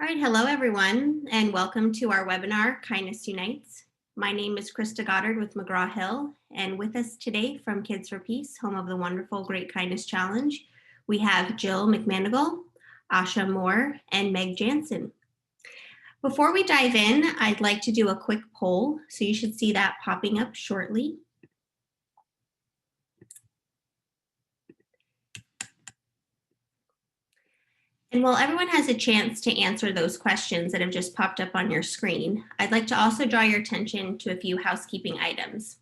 All right, hello everyone, and welcome to our webinar, Kindness Unites. My name is Krista Goddard with McGraw-Hill, and with us today from Kids for Peace, home of the wonderful Great Kindness Challenge, we have Jill McManigal, Asha Moore, and Meg Jansen. Before we dive in, I'd like to do a quick poll, so you should see that popping up shortly. And while everyone has a chance to answer those questions that have just popped up on your screen, I'd like to also draw your attention to a few housekeeping items.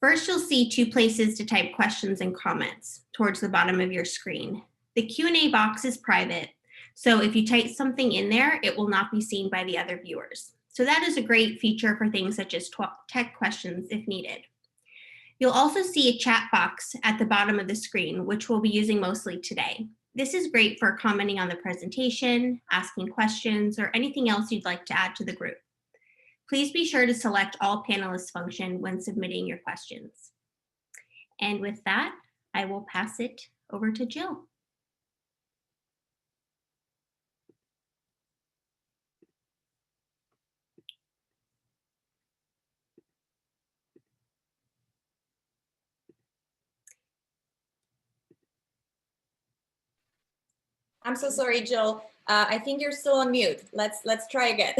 First, you'll see two places to type questions and comments towards the bottom of your screen. The Q&A box is private, so if you type something in there, it will not be seen by the other viewers. So that is a great feature for things such as tech questions if needed. You'll also see a chat box at the bottom of the screen, which we'll be using mostly today. This is great for commenting on the presentation, asking questions, or anything else you'd like to add to the group. Please be sure to select all panelists function when submitting your questions. And with that, I will pass it over to Jill. I'm so sorry, Jill. I think you're still on mute. Let's try again.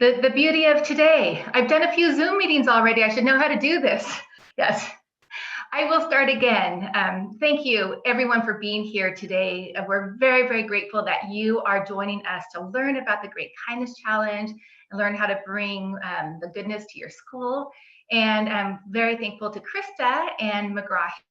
The beauty of today. I've done a few Zoom meetings already. I should know how to do this. Yes, I will start again. Thank you everyone for being here today. We're very, very grateful that you are joining us to learn about the Great Kindness Challenge and learn how to bring the goodness to your school. And I'm very thankful to Krista and McGraw-Hill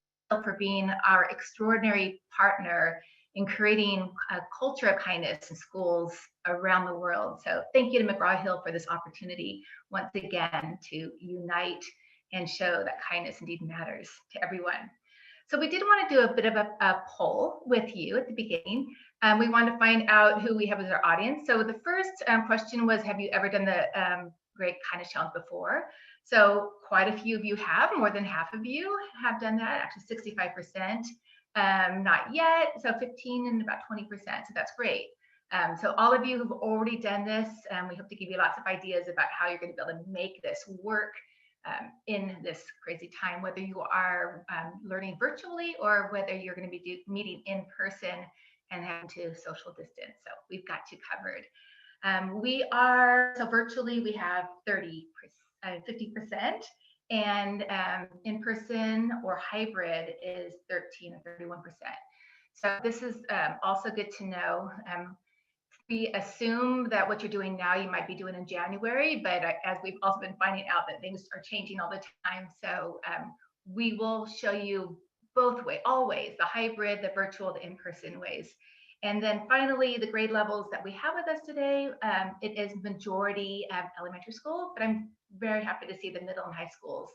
for being our extraordinary partner in creating a culture of kindness in schools around the world. So thank you to McGraw-Hill for this opportunity once again to unite and show that kindness indeed matters to everyone. So we did want to do a bit of a poll with you at the beginning. We wanted to find out who we have as our audience. So the first question was, have you ever done the Great Kindness Challenge before? So quite a few of you have, more than half of you have done that, actually 65%. Not yet, so 15 and about 20%, so that's great. So all of you who've already done this, we hope to give you lots of ideas about how you're going to be able to make this work in this crazy time, whether you are learning virtually or whether you're going to be meeting in person and having to social distance. So we've got you covered. So virtually we have 50%, and in person or hybrid is 13 or 31%. So this is also good to know. We assume that what you're doing now, you might be doing in January, but as we've also been finding out that things are changing all the time. So we will show you both ways, always, the hybrid, the virtual, the in-person ways. And then finally, the grade levels that we have with us today, it is majority elementary school, but I'm very happy to see the middle and high schools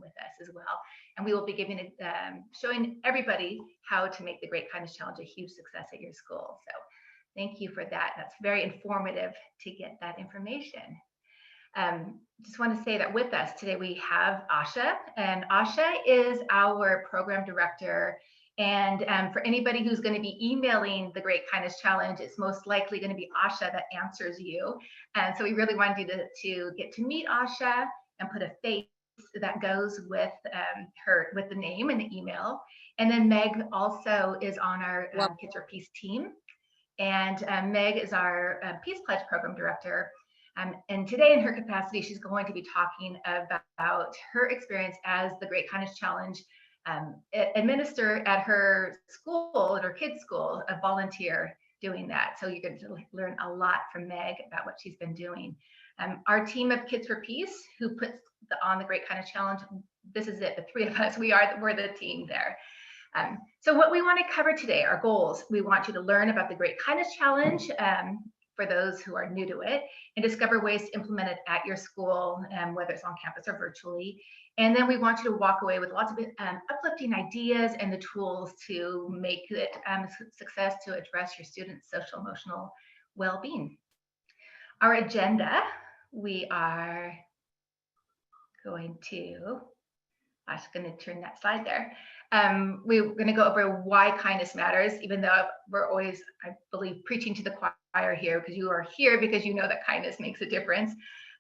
with us as well. And we will be giving showing everybody how to make the Great Kindness Challenge a huge success at your school. So thank you for that. That's very informative to get that information. Just want to say that with us today we have Asha, and Asha is our program director. And for anybody who's going to be emailing the Great Kindness Challenge, it's most likely going to be Asha that answers you. And so we really wanted you to get to meet Asha and put a face that goes with with the name and the email. And then Meg also is on our Kids for Peace team. And Meg is our Peace Pledge program director. And today in her capacity, she's going to be talking about her experience as the Great Kindness Challenge administer at her school, at her kids' school, a volunteer doing that. So you're going to learn a lot from Meg about what she's been doing. Our team of Kids for Peace, who puts on the Great Kindness Challenge, this is it, the three of us, we're the team there. So what we want to cover today, our goals, we want you to learn about the Great Kindness Challenge for those who are new to it, and discover ways to implement it at your school, whether it's on campus or virtually. And then we want you to walk away with lots of uplifting ideas and the tools to make it a success to address your students' social emotional well-being. Our agenda, we are going to I'm just going to turn that slide there. We're going to go over why kindness matters, even though we're always, I believe, preaching to the choir here, because you are here because you know that kindness makes a difference.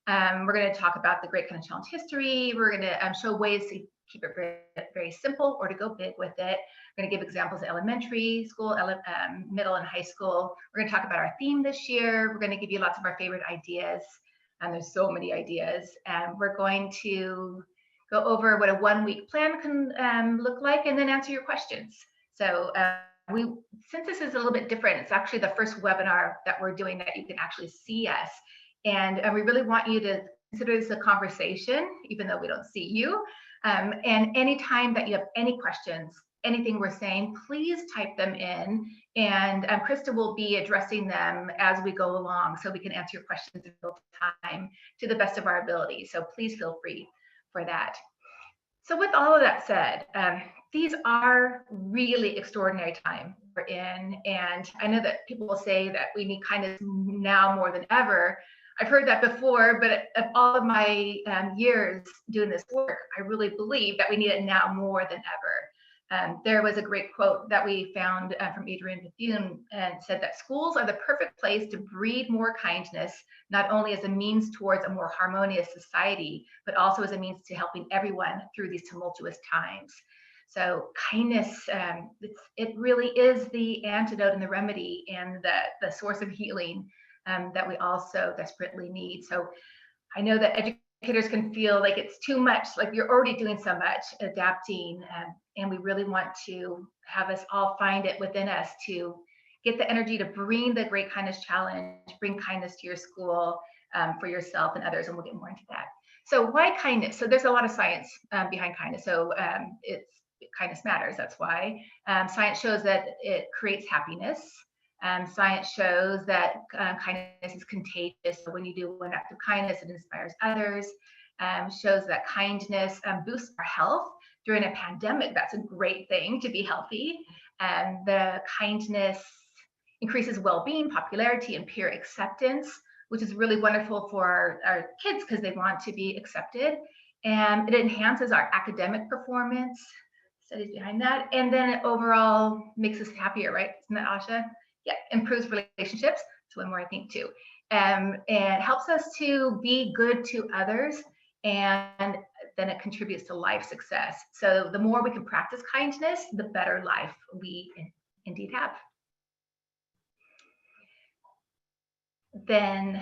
We're going to talk about the Great Kindness Challenge history. We're going to show ways to keep it very, very simple or to go big with it. We're going to give examples of elementary school, middle and high school. We're going to talk about our theme this year. We're going to give you lots of our favorite ideas. And there's so many ideas. We're going to go over what a 1-week plan can look like and then answer your questions. So since this is a little bit different, it's actually the first webinar that we're doing that you can actually see us. And we really want you to consider this a conversation, even though we don't see you. And anytime that you have any questions, anything we're saying, please type them in, and Krista will be addressing them as we go along so we can answer your questions in real time to the best of our ability. So please feel free for that. So with all of that said, these are really extraordinary times we're in, and I know that people will say that we need kindness now more than ever. I've heard that before, but of all of my years doing this work, I really believe that we need it now more than ever. There was a great quote that we found from Adrienne Bethune, and said that schools are the perfect place to breed more kindness, not only as a means towards a more harmonious society, but also as a means to helping everyone through these tumultuous times. So kindness, it really is the antidote and the remedy and the source of healing that we also desperately need. So I know that educators can feel like it's too much, like you're already doing so much, adapting, and we really want to have us all find it within us to get the energy to bring the Great Kindness Challenge, bring kindness to your school, for yourself and others, and we'll get more into that. So why kindness? So there's a lot of science behind kindness. So kindness matters, that's why. Science shows that it creates happiness. Science shows that kindness is contagious. So when you do one act of kindness, it inspires others. Shows that kindness boosts our health. During a pandemic, that's a great thing to be healthy. The kindness increases well-being, popularity, and peer acceptance, which is really wonderful for our kids because they want to be accepted. And it enhances our academic performance, studies behind that. And then it overall makes us happier, right? Isn't that Asha? Yeah, improves relationships. That's one more I think too. And helps us to be good to others, and then it contributes to life success. So the more we can practice kindness, the better life we indeed have. Then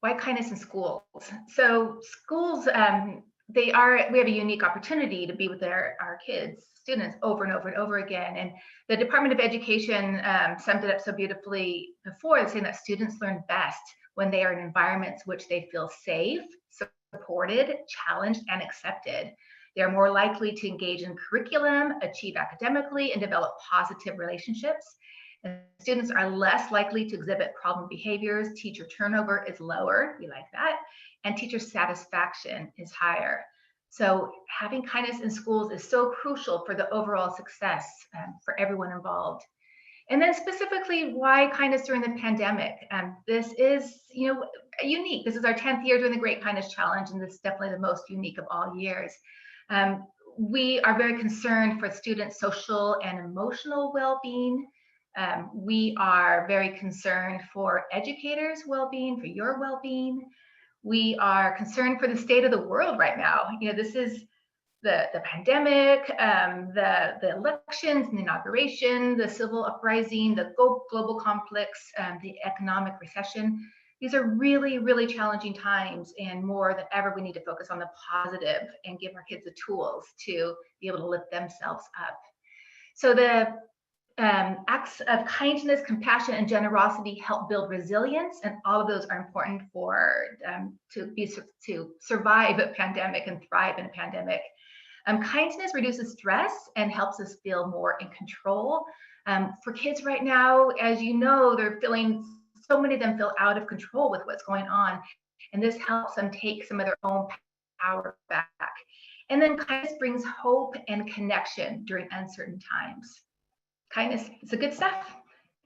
why kindness in schools? So schools, we have a unique opportunity to be with our kids, students over and over and over again. And the Department of Education summed it up so beautifully before, saying that students learn best when they are in environments which they feel safe, supported, challenged, and accepted. They are more likely to engage in curriculum, achieve academically, and develop positive relationships. And students are less likely to exhibit problem behaviors. Teacher turnover is lower, we like that, and teacher satisfaction is higher. So having kindness in schools is so crucial for the overall success for everyone involved. And then specifically, why kindness during the pandemic? This is, unique. This is our 10th year doing the Great Kindness Challenge, and this is definitely the most unique of all years. We are very concerned for students' social and emotional well-being. We are very concerned for educators' well-being, for your well-being. We are concerned for the state of the world right now. This is the pandemic, the elections, the inauguration, the civil uprising, the global conflicts, the economic recession. These are really, really challenging times, and more than ever, we need to focus on the positive and give our kids the tools to be able to lift themselves up. So the acts of kindness, compassion, and generosity help build resilience, and all of those are important to survive a pandemic and thrive in a pandemic. Kindness reduces stress and helps us feel more in control. For kids right now, as you know, so many of them feel out of control with what's going on, and this helps them take some of their own power back. And then kindness brings hope and connection during uncertain times. Kindness, it's a good stuff.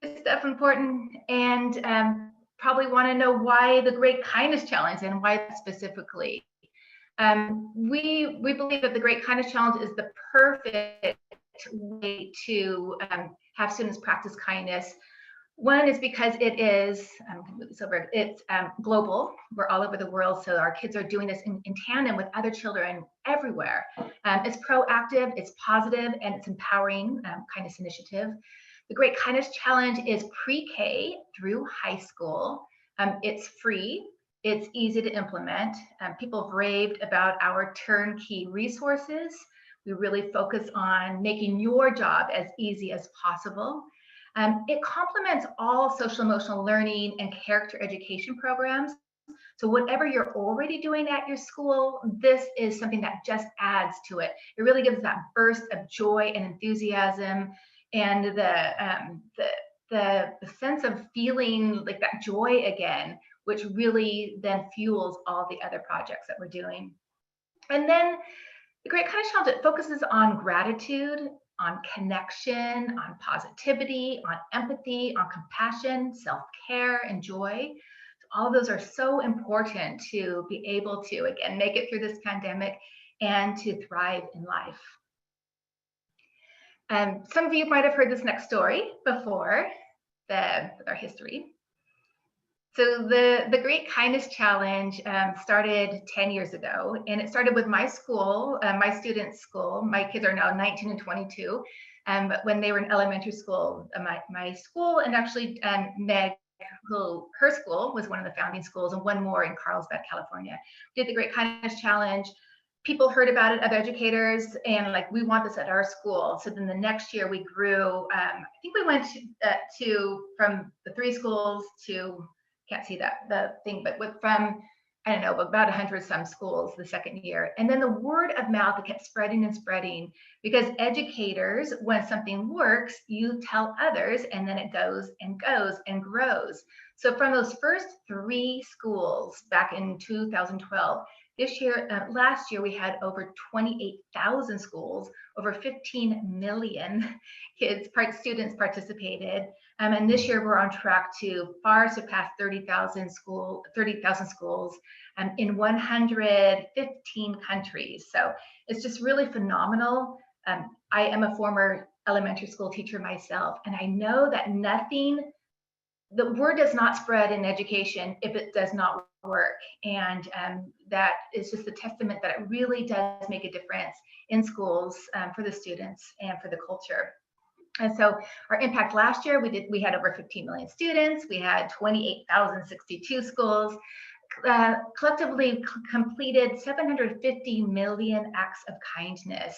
Good stuff, important. And probably want to know why the Great Kindness Challenge and why specifically. We believe that the Great Kindness Challenge is the perfect way to have students practice kindness. One is because it is, it's global. We're all over the world, so our kids are doing this in tandem with other children everywhere. It's proactive, it's positive, and it's empowering kindness initiative. The Great Kindness Challenge is pre-K through high school. It's free, it's easy to implement. People have raved about our turnkey resources. We really focus on making your job as easy as possible. It complements all social emotional learning and character education programs. So whatever you're already doing at your school, this is something that just adds to it. It really gives that burst of joy and enthusiasm, and the sense of feeling like that joy again, which really then fuels all the other projects that we're doing. And then the Great Kindness Challenge, it focuses on gratitude, on connection, on positivity, on empathy, on compassion, self-care, and joy. So all of those are so important to be able to, again, make it through this pandemic and to thrive in life. Some of you might have heard this next story before, our history. So the Great Kindness Challenge started 10 years ago, and it started with my school, my students' school. My kids are now 19 and 22, but when they were in elementary school, my school, and actually Meg, who her school was one of the founding schools, and one more in Carlsbad, California, did the Great Kindness Challenge. People heard about it, other educators, and like, we want this at our school. So then the next year we grew. I think we went from the 3 schools to, can't see the thing, but from, I don't know, about 100 some schools the second year. And then the word of mouth, it kept spreading and spreading, because educators, when something works, you tell others, and then it goes and goes and grows. So from those first 3 schools back in 2012, this year, last year, we had over 28,000 schools, over 15 million students participated. And this year we're on track to far surpass 30,000 schools in 115 countries. So it's just really phenomenal. I am a former elementary school teacher myself, and I know that the word does not spread in education if it does not work. And that is just a testament that it really does make a difference in schools for the students and for the culture. And so our impact last year, we had over 15 million students. We had 28,062 schools, collectively completed 750 million acts of kindness.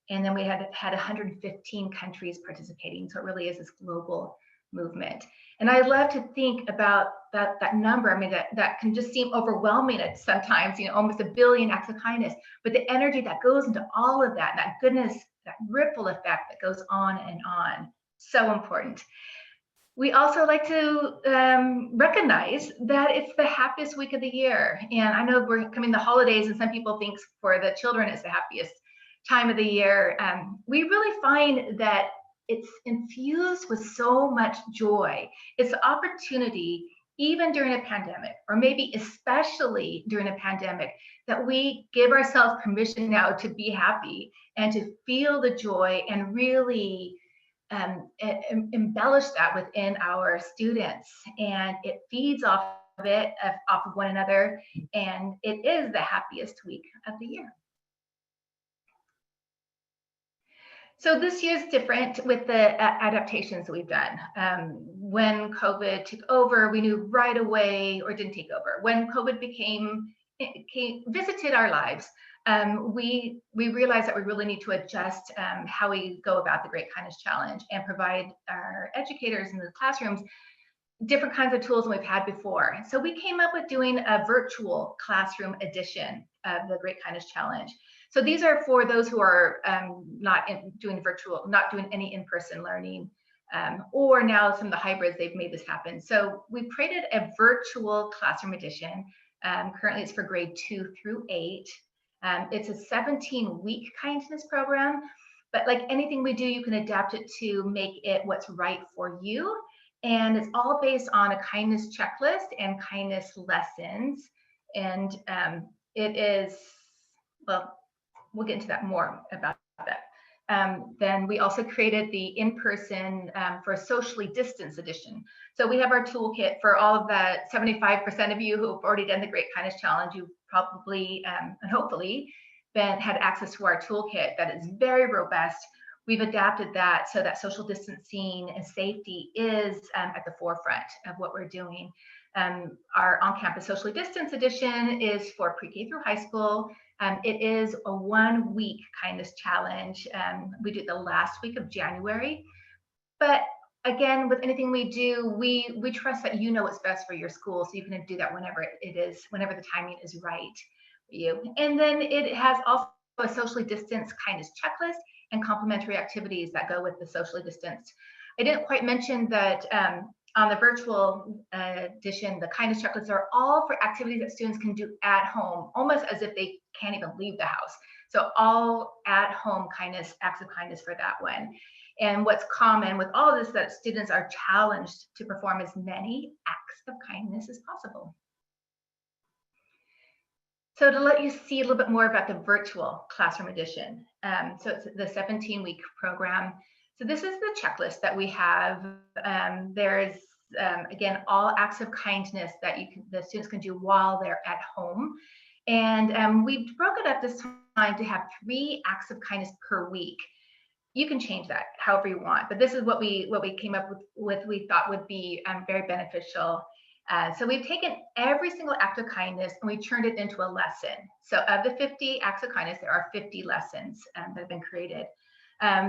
And then we had 115 countries participating. So it really is this global movement. And I love to think about that number. I mean, that can just seem overwhelming at sometimes, almost 1 billion acts of kindness, but the energy that goes into all of that goodness, that ripple effect that goes on and on, so important. We also like to recognize that it's the happiest week of the year. And I know we're coming to the holidays, and some people think for the children it's the happiest time of the year. We really find that it's infused with so much joy. It's an opportunity, even during a pandemic, or maybe especially during a pandemic, that we give ourselves permission now to be happy and to feel the joy, and really embellish that within our students. And it feeds off of one another, and it is the happiest week of the year. So this year's different with the adaptations that we've done. When COVID took over, we knew right away, or didn't take over, when COVID visited our lives, we realized that we really need to adjust how we go about the Great Kindness Challenge, and provide our educators in the classrooms different kinds of tools than we've had before. So we came up with doing a virtual classroom edition of the Great Kindness Challenge. So these are for those who are not doing any in-person learning, or now some of the hybrids, they've made this happen. So we created a virtual classroom edition. Currently it's for grade 2 through 8. It's a 17-week kindness program, but like anything we do, you can adapt it to make it what's right for you. And it's all based on a kindness checklist and kindness lessons. And it is well, we'll get into that more about that. Then we also created the in-person for socially distanced edition. So we have our toolkit for all of that 75% of you who have already done the Great Kindness Challenge. You've probably and hopefully had access to our toolkit that is very robust. We've adapted that so that social distancing and safety is at the forefront of what we're doing. Our on-campus socially distanced edition is for pre-K through high school. It is a 1 week kindness challenge. We do it the last week of January. But again, with anything we do, we trust that you know what's best for your school. So you can do that whenever it is, whenever the timing is right for you. And then it has also a socially distanced kindness checklist and complementary activities that go with the socially distanced. I didn't quite mention that on the virtual edition, the kindness checklists are all for activities that students can do at home, almost as if they can't even leave the house. So all at home kindness, acts of kindness for that one. And what's common with all of this, that students are challenged to perform as many acts of kindness as possible. So to let you see a little bit more about the virtual classroom edition. So it's the 17-week program. So this is the checklist that we have. There's, again, all acts of kindness that the students can do while they're at home. And we broke it up this time to have 3 acts of kindness per week. You can change that however you want, but this is what we came up with we thought would be very beneficial. So we've taken every single act of kindness and we turned it into a lesson. So of the 50 acts of kindness, there are 50 lessons that have been created.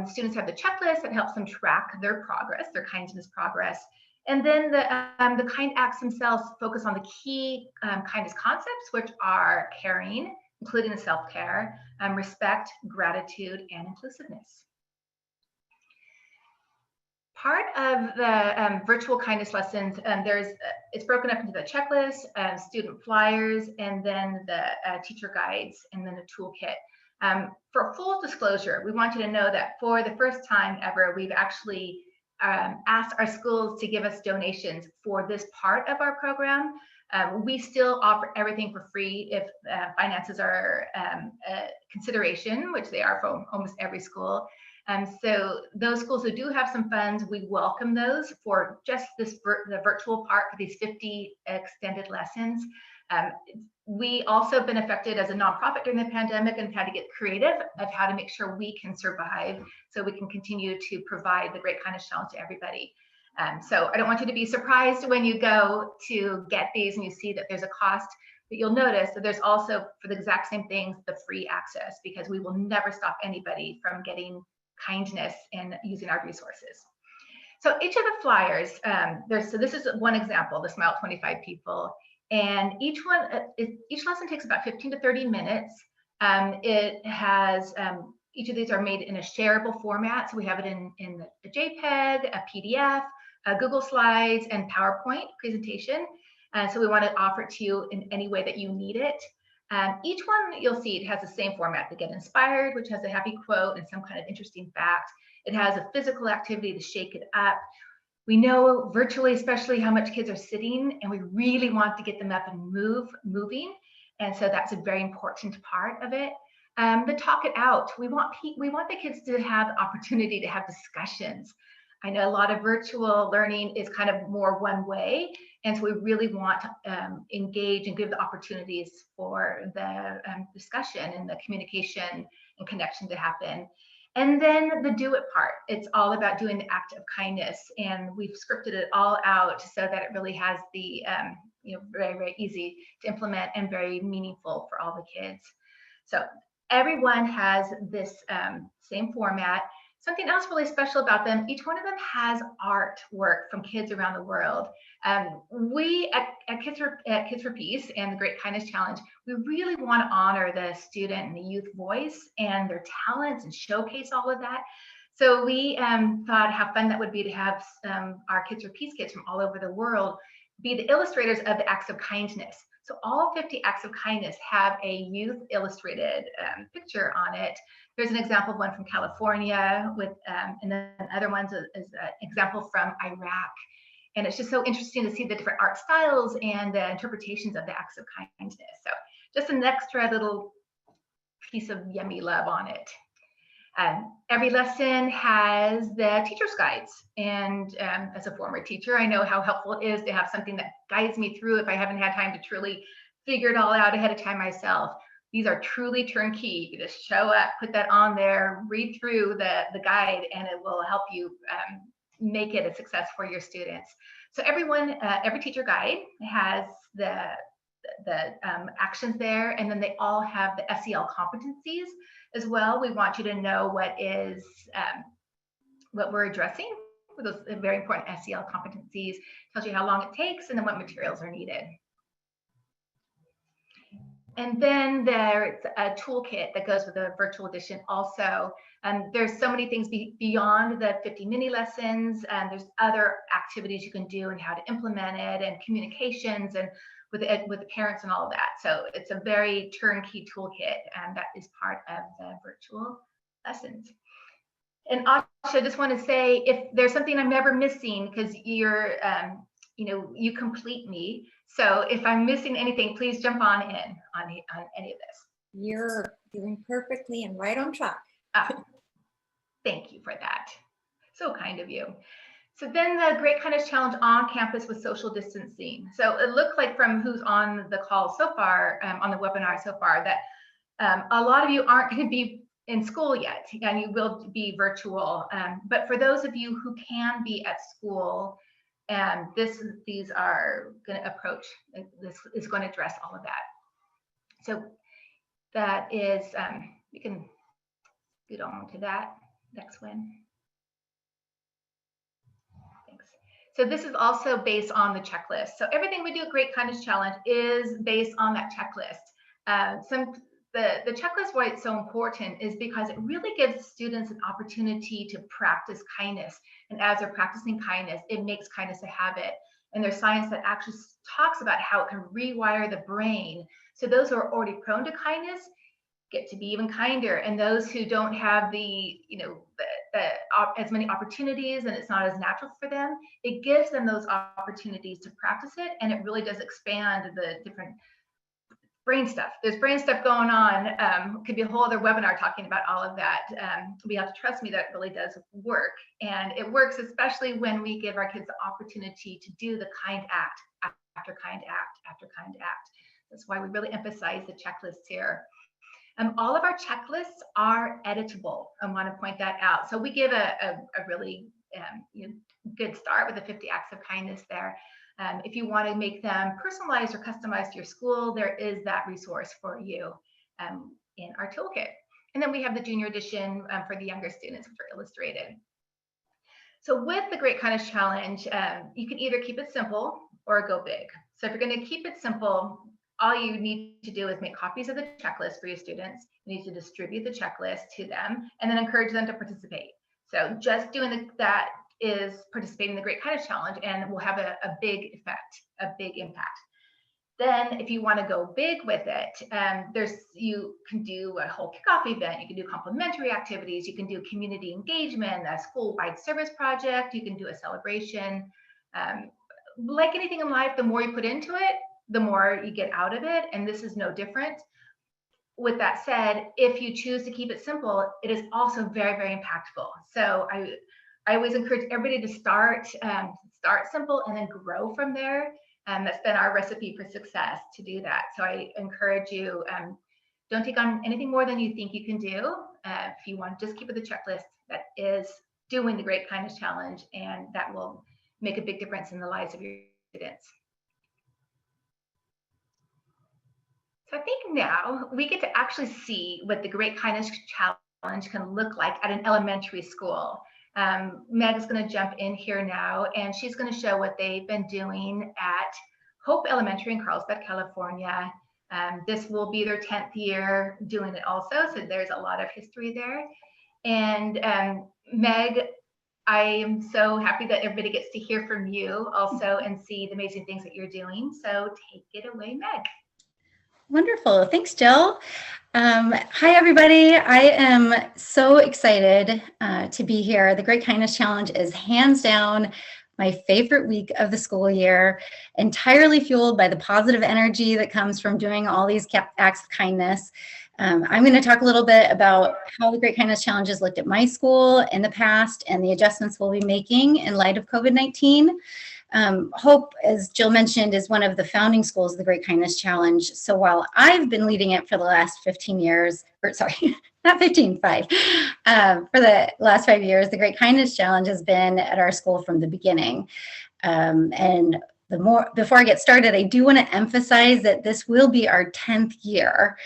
Students have the checklist that helps them track their progress, their kindness progress. And then the kind acts themselves focus on the key kindness concepts, which are caring, including the self-care, respect, gratitude, and inclusiveness. Part of the virtual kindness lessons, it's broken up into the checklist, student flyers, and then the teacher guides, and then a toolkit. For full disclosure, we want you to know that for the first time ever, we've actually asked our schools to give us donations for this part of our program. We still offer everything for free if finances are a consideration, which they are for almost every school. So those schools who do have some funds, we welcome those for just this the virtual part for these 50 extended lessons. We also been affected as a nonprofit during the pandemic and had to get creative of how to make sure we can survive so we can continue to provide the Great Kindness Challenge to everybody. So I don't want you to be surprised when you go to get these and you see that there's a cost, but you'll notice that there's also, for the exact same things, the free access, because we will never stop anybody from getting kindness and using our resources. So each of the flyers, so this is one example, the Smile 25 People, and each lesson takes about 15 to 30 minutes. It has, each of these are made in a shareable format. So we have it in a JPEG, a PDF, a Google Slides, and PowerPoint presentation. So we want to offer it to you in any way that you need it. Each one you'll see it has the same format: to get inspired, which has a happy quote and some kind of interesting fact. It has a physical activity to shake it up. We know virtually, especially, how much kids are sitting, and we really want to get them up and moving. And so that's a very important part of it. The talk it out. We want the kids to have the opportunity to have discussions. I know a lot of virtual learning is kind of more one way. And so we really want to engage and give the opportunities for the discussion and the communication and connection to happen. And then the do it part. It's all about doing the act of kindness. And we've scripted it all out so that it really has the, very, very easy to implement and very meaningful for all the kids. So everyone has this same format. Something else really special about them, each one of them has artwork from kids around the world. We at Kids for Peace and the Great Kindness Challenge, we really want to honor the student and the youth voice and their talents and showcase all of that. So we thought how fun that would be to have our Kids for Peace kids from all over the world be the illustrators of the acts of kindness. So all 50 acts of kindness have a youth illustrated picture on it. There's an example of one from California with, and then other ones is an example from Iraq. And it's just so interesting to see the different art styles and the interpretations of the acts of kindness. So just an extra little piece of yummy love on it. Every lesson has the teacher's guides. And as a former teacher, I know how helpful it is to have something that guides me through if I haven't had time to truly figure it all out ahead of time myself. These are truly turnkey. You just show up, put that on there, read through the guide, and it will help you make it a success for your students. So every teacher guide has the actions there, and then they all have the SEL competencies as well. We want you to know what we're addressing with those very important SEL competencies. Tells you how long it takes and then what materials are needed. And then there's a toolkit that goes with the virtual edition also. There's so many things beyond the 50 mini lessons, and there's other activities you can do and how to implement it, and communications, and with the parents and all of that. So it's a very turnkey toolkit, and that is part of the virtual lessons. And also, I just want to say, if there's something I'm never missing, because you're, you complete me. So if I'm missing anything, please jump on in on any of this. You're doing perfectly and right on track. Thank you for that. So kind of you. So then the Great Kindness Challenge on campus with social distancing. So it looks like from who's on the call so far, on the webinar so far, that a lot of you aren't going to be in school yet, and you will be virtual. But for those of you who can be at school, these are going to approach, this is going to address all of that. So that is, we can get on to that next one. Thanks. So this is also based on the checklist. So everything we do at Great Kindness Challenge is based on that checklist. The checklist, why it's so important is because it really gives students an opportunity to practice kindness. And as they're practicing kindness, it makes kindness a habit. And there's science that actually talks about how it can rewire the brain. So those who are already prone to kindness get to be even kinder. And those who don't have as many opportunities, and it's not as natural for them, it gives them those opportunities to practice it. And it really does expand the different brain stuff. There's brain stuff going on. Could be a whole other webinar talking about all of that. We have to trust me that it really does work. And it works especially when we give our kids the opportunity to do the kind act after kind act after kind act. That's why we really emphasize the checklists here. All of our checklists are editable. I want to point that out. So we give a really good start with the 50 acts of kindness there. If you want to make them personalized or customized to your school, there is that resource for you in our toolkit. And then we have the junior edition for the younger students, which are illustrated. So with the Great Kindness Challenge, you can either keep it simple or go big. So if you're going to keep it simple, all you need to do is make copies of the checklist for your students. You need to distribute the checklist to them and then encourage them to participate. So just doing that is participating in the Great Kindness Challenge, and will have a big effect, a big impact. Then if you want to go big with it, you can do a whole kickoff event, you can do complementary activities, you can do community engagement, a school-wide service project, you can do a celebration. Like anything in life, the more you put into it, the more you get out of it, and this is no different. With that said, if you choose to keep it simple, it is also very, very impactful. So I always encourage everybody to start simple and then grow from there. That's been our recipe for success, to do that. So I encourage you, don't take on anything more than you think you can do. If you want to just keep with the checklist, that is doing the Great Kindness Challenge, and that will make a big difference in the lives of your students. So I think now we get to actually see what the Great Kindness Challenge can look like at an elementary school. Meg is going to jump in here now, and she's going to show what they've been doing at Hope Elementary in Carlsbad, California. This will be their 10th year doing it also, so there's a lot of history there. And Meg, I am so happy that everybody gets to hear from you also and see the amazing things that you're doing. So take it away, Meg. Wonderful. Thanks, Jill. Hi, everybody. I am so excited to be here. The Great Kindness Challenge is hands down my favorite week of the school year, entirely fueled by the positive energy that comes from doing all these acts of kindness. I'm going to talk a little bit about how the Great Kindness Challenge has looked at my school in the past and the adjustments we'll be making in light of COVID-19. Hope, as Jill mentioned, is one of the founding schools of the Great Kindness Challenge. So while I've been leading it for the last 15 years, or sorry, not 15, 5, for the last 5 years, the Great Kindness Challenge has been at our school from the beginning. And before I get started, I do want to emphasize that this will be our 10th year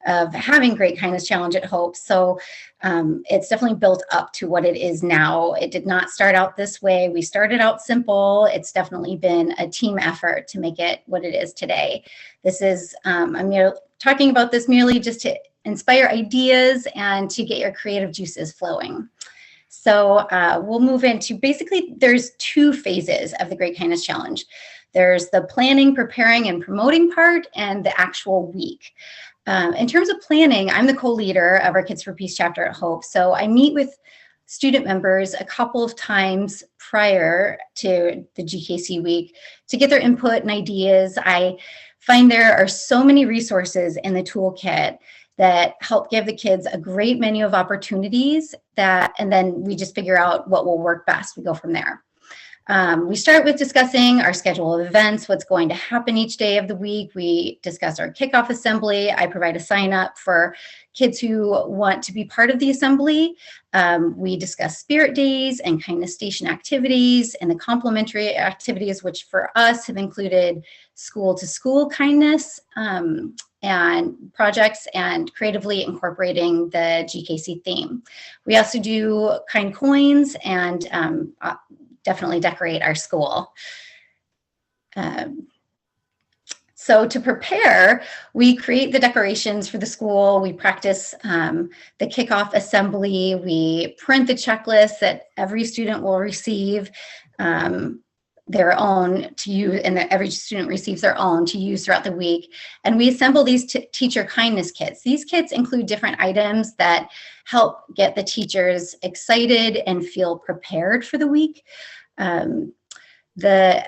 of having Great Kindness Challenge at Hope. So it's definitely built up to what it is now. It did not start out this way. We started out simple. It's definitely been a team effort to make it what it is today. This is, I'm talking about this merely just to inspire ideas and to get your creative juices flowing. So we'll move into, basically, there's 2 phases of the Great Kindness Challenge. There's the planning, preparing, and promoting part, and the actual week. In terms of planning, I'm the co-leader of our Kids for Peace chapter at Hope. So I meet with student members a couple of times prior to the GKC week to get their input and ideas. I find there are so many resources in the toolkit that help give the kids a great menu of opportunities and then we just figure out what will work best. We go from there. We start with discussing our schedule of events, what's going to happen each day of the week. We discuss our kickoff assembly. I provide a sign up for kids who want to be part of the assembly. We discuss spirit days and kindness station activities and the complementary activities, which for us have included school to school kindness and projects and creatively incorporating the GKC theme. We also do kind coins and definitely decorate our school. So to prepare, we create the decorations for the school. We practice the kickoff assembly. We print the checklist that every student will receive their own to use, and that every student receives their own to use throughout the week. And we assemble these teacher kindness kits. These kits include different items that help get the teachers excited and feel prepared for the week. In the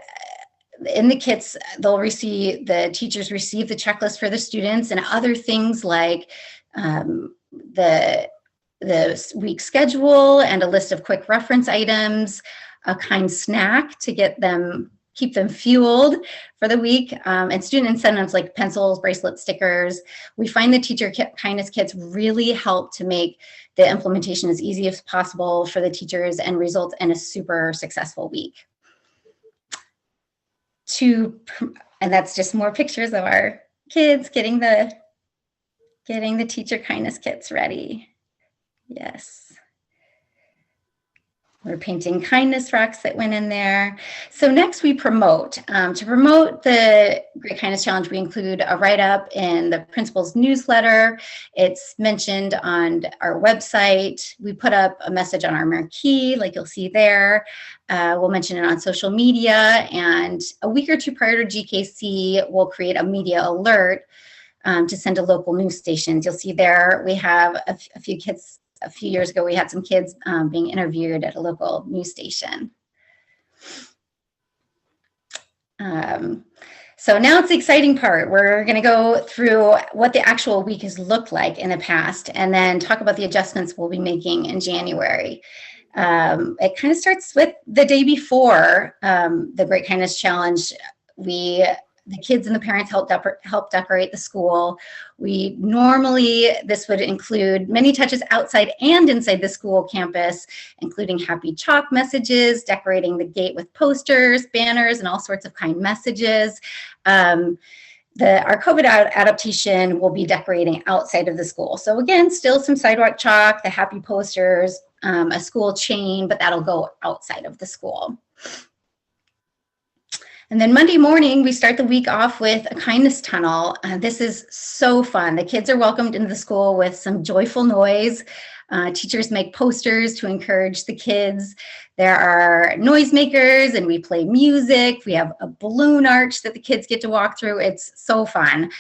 kits, the teachers receive the checklist for the students and other things like the week schedule and a list of quick reference items, a kind snack to keep them fueled for the week, and student incentives like pencils, bracelets, stickers. We find the teacher kindness kits really help to make the implementation as easy as possible for the teachers and result in a super successful week. And that's just more pictures of our kids getting the teacher kindness kits ready. Yes. We're painting kindness rocks that went in there. So next we promote. To promote the Great Kindness Challenge, we include a write-up in the principal's newsletter. It's mentioned on our website. We put up a message on our marquee, like you'll see there. We'll mention it on social media. And a week or 2 prior to GKC, we'll create a media alert to send to local news stations. You'll see there we have a few kids. A few years ago, we had some kids being interviewed at a local news station. So now it's the exciting part. We're going to go through what the actual week has looked like in the past and then talk about the adjustments we'll be making in January. It kind of starts with the day before the Great Kindness Challenge. The kids and the parents help decorate the school. This would include many touches outside and inside the school campus, including happy chalk messages, decorating the gate with posters, banners, and all sorts of kind messages. Our COVID adaptation will be decorating outside of the school. So again, still some sidewalk chalk, the happy posters, a school chain, but that'll go outside of the school. And then Monday morning, we start the week off with a kindness tunnel. This is so fun. The kids are welcomed into the school with some joyful noise. Teachers make posters to encourage the kids. There are noisemakers, and we play music. We have a balloon arch that the kids get to walk through. It's so fun.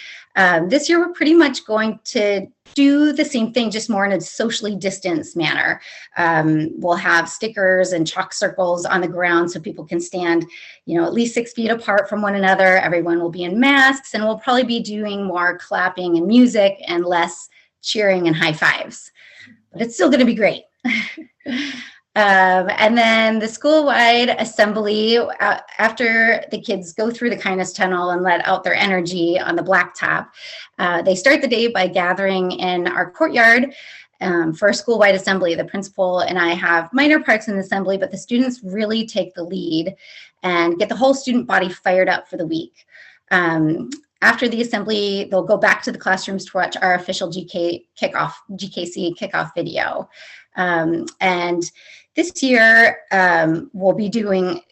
This year, we're pretty much going to do the same thing, just more in a socially distanced manner. We'll have stickers and chalk circles on the ground so people can stand, at least 6 feet apart from one another. Everyone will be in masks, and we'll probably be doing more clapping and music and less cheering and high fives. But it's still going to be great. And then the school-wide assembly, after the kids go through the kindness tunnel and let out their energy on the blacktop, they start the day by gathering in our courtyard for a school-wide assembly. The principal and I have minor parts in the assembly, but the students really take the lead and get the whole student body fired up for the week. After the assembly, they'll go back to the classrooms to watch our official GKC kickoff video. And this year, we'll be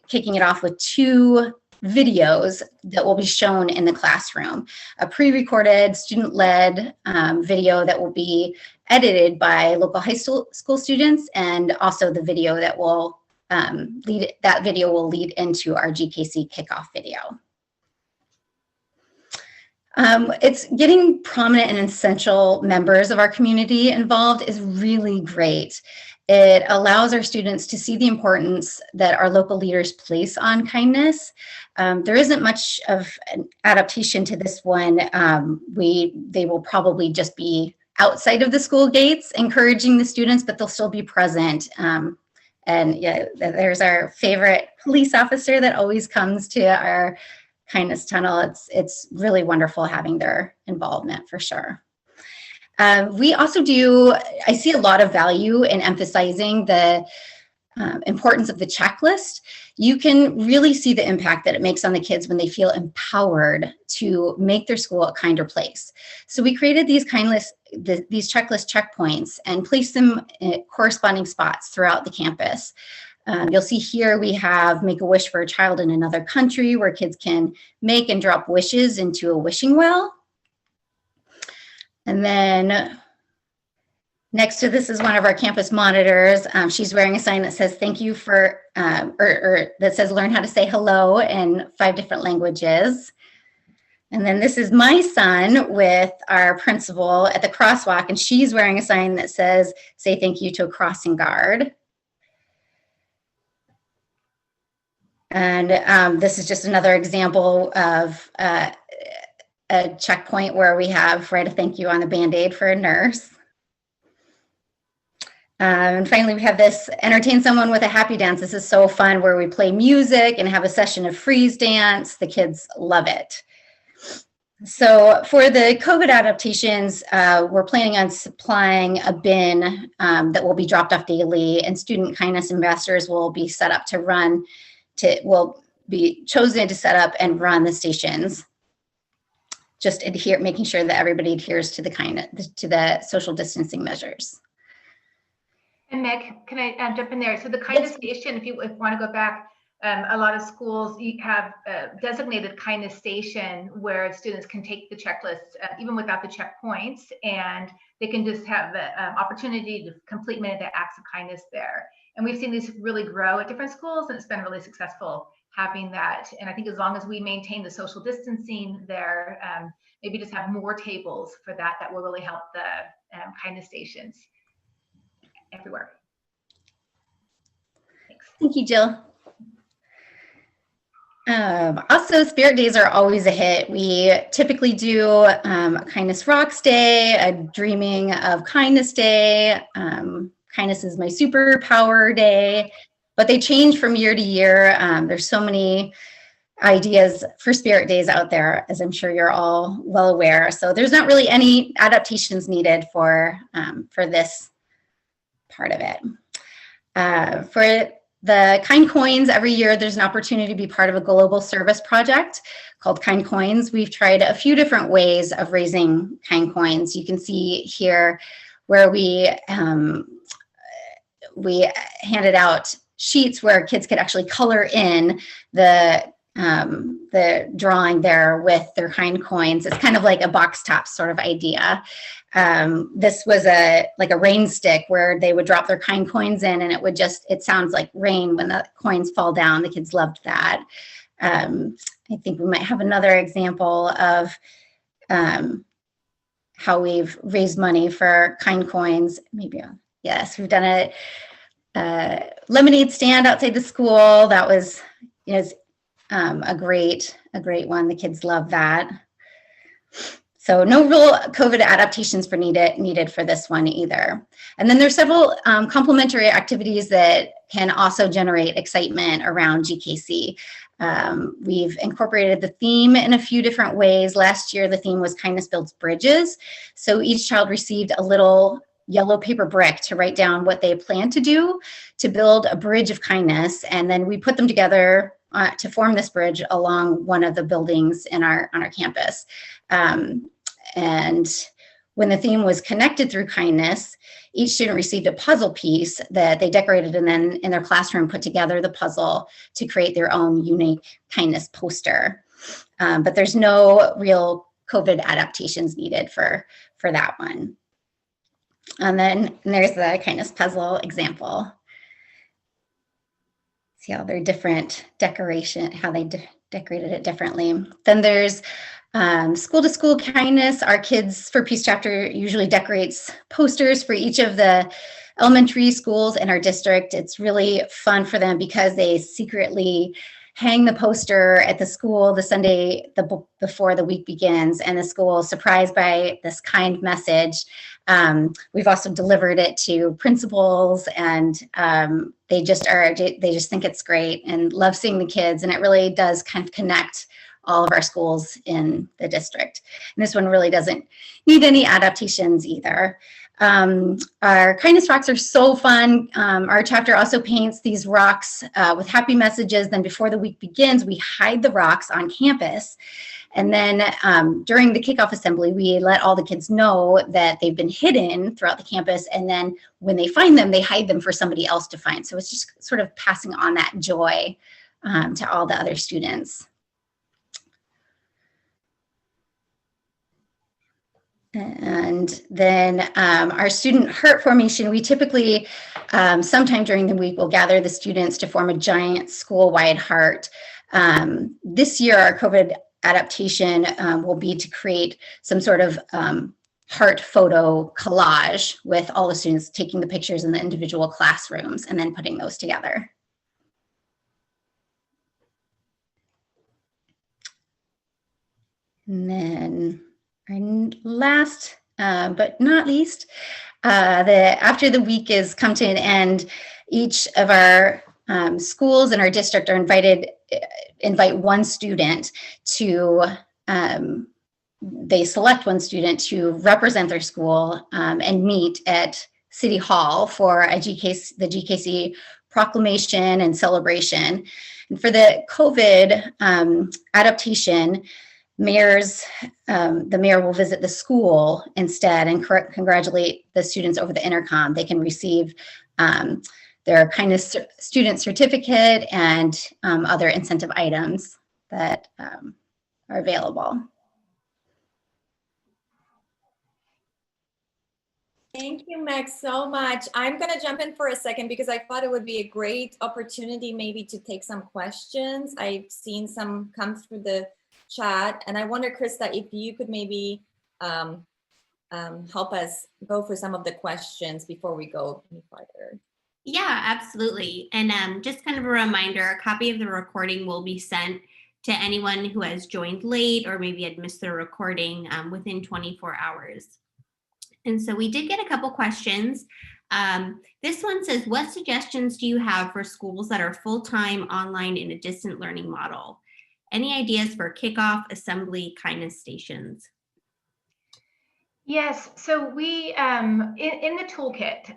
kicking it off with 2 videos that will be shown in the classroom. A pre-recorded student-led video that will be edited by local high school students, and also the video that will lead into our GKC kickoff video. It's getting prominent and essential members of our community involved is really great. It allows our students to see the importance that our local leaders place on kindness. There isn't much of an adaptation to this one. They will probably just be outside of the school gates encouraging the students, but they'll still be present. And yeah, there's our favorite police officer that always comes to our kindness tunnel. It's really wonderful having their involvement for sure. We also I see a lot of value in emphasizing the importance of the checklist. You can really see the impact that it makes on the kids when they feel empowered to make their school a kinder place. So we created these these checklist checkpoints and placed them in corresponding spots throughout the campus. You'll see here we have make a wish for a child in another country, where kids can make and drop wishes into a wishing well. And then next to this is one of our campus monitors. She's wearing a sign that says thank you for, or that says learn how to say hello in 5 different languages. And then this is my son with our principal at the crosswalk, and she's wearing a sign that says say thank you to a crossing guard. And this is just another example of a checkpoint where we have write a thank you on the Band-Aid for a nurse. And finally, we have this entertain someone with a happy dance. This is so fun, where we play music and have a session of freeze dance. The kids love it. So for the COVID adaptations, we're planning on supplying a bin that will be dropped off daily, and student kindness ambassadors will be set up will be chosen to set up and run the stations. Just making sure that everybody adheres to the social distancing measures. And Meg, can I jump in there? So the kindness station, if you want to go back, a lot of schools have designated kindness station where students can take the checklist even without the checkpoints, and they can just have the opportunity to complete minute acts of kindness there. And we've seen these really grow at different schools, and it's been really successful having that. And I think as long as we maintain the social distancing there, maybe just have more tables for that will really help the kindness stations everywhere. Thanks. Thank you, Jill. Also, Spirit Days are always a hit. We typically do a Kindness Rocks Day, a Dreaming of Kindness Day. Kindness is my superpower day, but they change from year to year. There's so many ideas for Spirit Days out there, as I'm sure you're all well aware. So there's not really any adaptations needed for this part of it. For the Kind Coins, every year there's an opportunity to be part of a global service project called Kind Coins. We've tried a few different ways of raising Kind Coins. You can see here where we handed out sheets where kids could actually color in the the drawing there with their kind coins. It's kind of like a box top sort of idea. This was like a rain stick where they would drop their kind coins in, and it sounds like rain when the coins fall down. The kids loved that. I think we might have another example of how we've raised money for kind coins. Maybe, yes, we've done a lemonade stand outside the school. That was, a great one. The kids love that. So no real COVID adaptations needed for this one either. And then there's several complementary activities that can also generate excitement around GKC. We've incorporated the theme in a few different ways. Last year, the theme was Kindness Builds Bridges. So each child received a little yellow paper brick to write down what they plan to do to build a bridge of kindness. And then we put them together to form this bridge along one of the buildings on our campus. And when the theme was connected through kindness, each student received a puzzle piece that they decorated and then in their classroom put together the puzzle to create their own unique kindness poster. But there's no real COVID adaptations needed for that one. And then there's the kindness puzzle example. See how they're different decoration, how they decorated it differently. Then there's school to school kindness. Our Kids for Peace chapter usually decorates posters for each of the elementary schools in our district. It's really fun for them because they secretly hang the poster at the school the Sunday before the week begins, and the school is surprised by this kind message. We've also delivered it to principals, and they just think it's great and love seeing the kids, and it really does kind of connect all of our schools in the district. And this one really doesn't need any adaptations either. Our kindness rocks are so fun. Our chapter also paints these rocks with happy messages. Then before the week begins, we hide the rocks on campus. And then during the kickoff assembly, we let all the kids know that they've been hidden throughout the campus. And then when they find them, they hide them for somebody else to find. So it's just sort of passing on that joy to all the other students. And then our student heart formation, we typically, sometime during the week, will gather the students to form a giant school-wide heart. This year, our COVID adaptation will be to create some sort of heart photo collage with all the students taking the pictures in the individual classrooms and then putting those together. And then and last but not least, after the week is come to an end, each of our schools in our district are invite one student to, they select one student to represent their school and meet at City Hall for the GKC proclamation and celebration. And for the COVID adaptation, the mayor will visit the school instead and congratulate the students over the intercom. They can receive their kindness student certificate and other incentive items that are available. Thank you, Meg, so much. I'm going to jump in for a second because I thought it would be a great opportunity maybe to take some questions. I've seen some come through the chat, and I wonder, Krista, if you could maybe help us go through some of the questions before we go any further. Yeah, absolutely. And just kind of a reminder, a copy of the recording will be sent to anyone who has joined late or maybe had missed the recording within 24 hours. And so we did get a couple questions. This one says, what suggestions do you have for schools that are full-time online in a distant learning model? Any ideas for kickoff, assembly, kindness stations? Yes, so we, in the toolkit,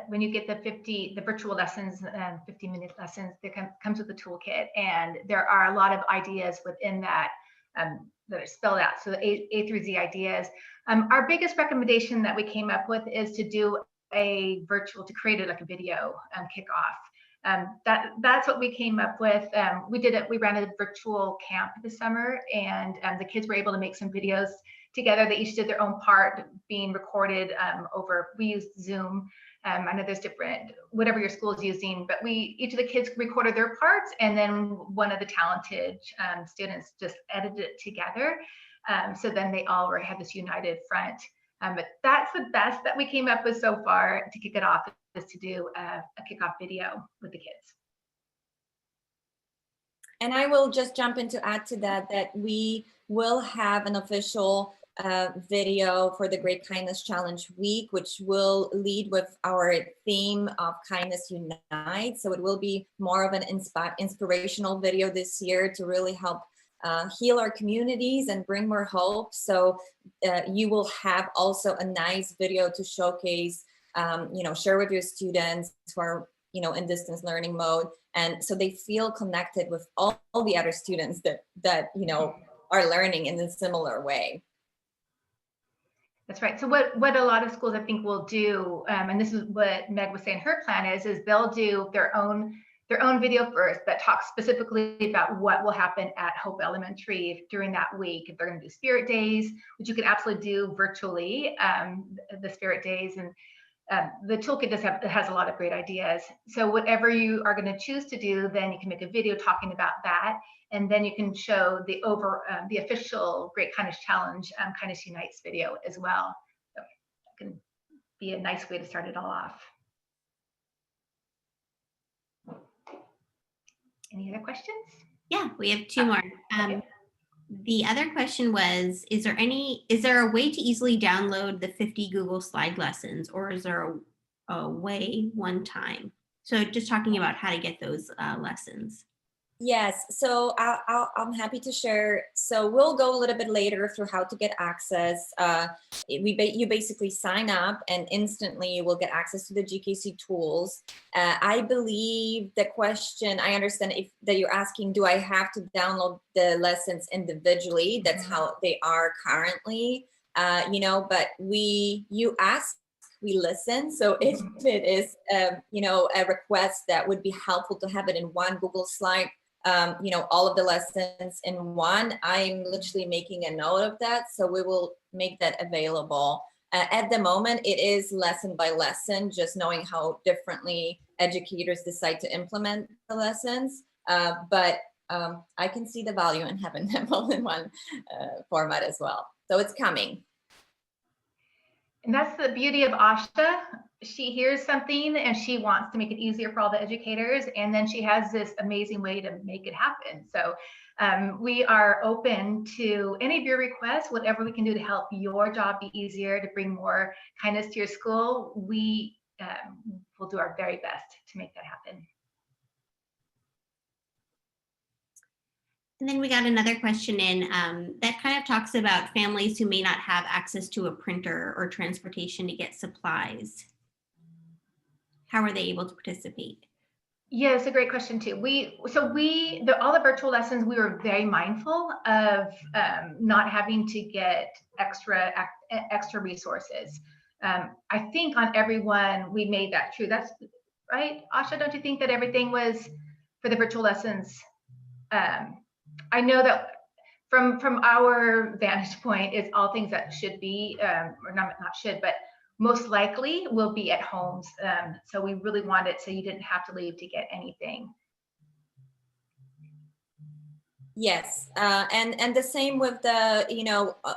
when you get the virtual lessons, 15-minute lessons, there comes with the toolkit, and there are a lot of ideas within that that are spelled out. So A through Z ideas. Our biggest recommendation that we came up with is to do a virtual, to create like a video kickoff. That's what we came up with. We ran a virtual camp this summer, and the kids were able to make some videos together. They each did their own part being recorded we used Zoom. I know there's different, whatever your school is using, but each of the kids recorded their parts, and then one of the talented students just edited it together. So then they all had this united front. But that's the best that we came up with so far to kick it off, is to do a kickoff video with the kids. And I will just jump in to add to that we will have an official video for the Great Kindness Challenge week, which will lead with our theme of Kindness Unites. So it will be more of an inspirational video this year to really help heal our communities and bring more hope. So you will have also a nice video to showcase, share with your students who are, in distance learning mode. And so they feel connected with all the other students that are learning in a similar way. That's right. So what a lot of schools I think will do, and this is what Meg was saying her plan is they'll do their own video first that talks specifically about what will happen at Hope Elementary during that week. If they're going to do spirit days, which you can absolutely do virtually, the spirit days, and the toolkit has a lot of great ideas. So whatever you are going to choose to do, then you can make a video talking about that, and then you can show the official Great Kindness Challenge Kindness Unites video as well. So that can be a nice way to start it all off. Any other questions? Yeah, we have two more. Okay. The other question was, is there a way to easily download the 50 Google Slide lessons, or is there a way one time? So just talking about how to get those lessons. Yes, so I'm happy to share. So we'll go a little bit later through how to get access. You basically sign up and instantly you will get access to the GKC tools. I believe the question, I understand that you're asking, do I have to download the lessons individually? That's how they are currently, but you ask, we listen. So if it is, a request that would be helpful to have it in one Google Slide, all of the lessons in one, I'm literally making a note of that. So we will make that available. At the moment, it is lesson by lesson, just knowing how differently educators decide to implement the lessons. But I can see the value in having them all in one format as well. So it's coming. And that's the beauty of Asha. She hears something and she wants to make it easier for all the educators. And then she has this amazing way to make it happen. So we are open to any of your requests, whatever we can do to help your job be easier, to bring more kindness to your school. We will do our very best to make that happen. And then we got another question in that kind of talks about families who may not have access to a printer or transportation to get supplies. How are they able to participate? Yeah, it's a great question too. All the virtual lessons, we were very mindful of not having to get extra resources. I think on everyone, we made that true. That's right, Asha, don't you think that everything was for the virtual lessons? I know that from our vantage point, it's all things that should be, or not should, but most likely will be at homes. So we really want it so you didn't have to leave to get anything. Yes, and the same with the,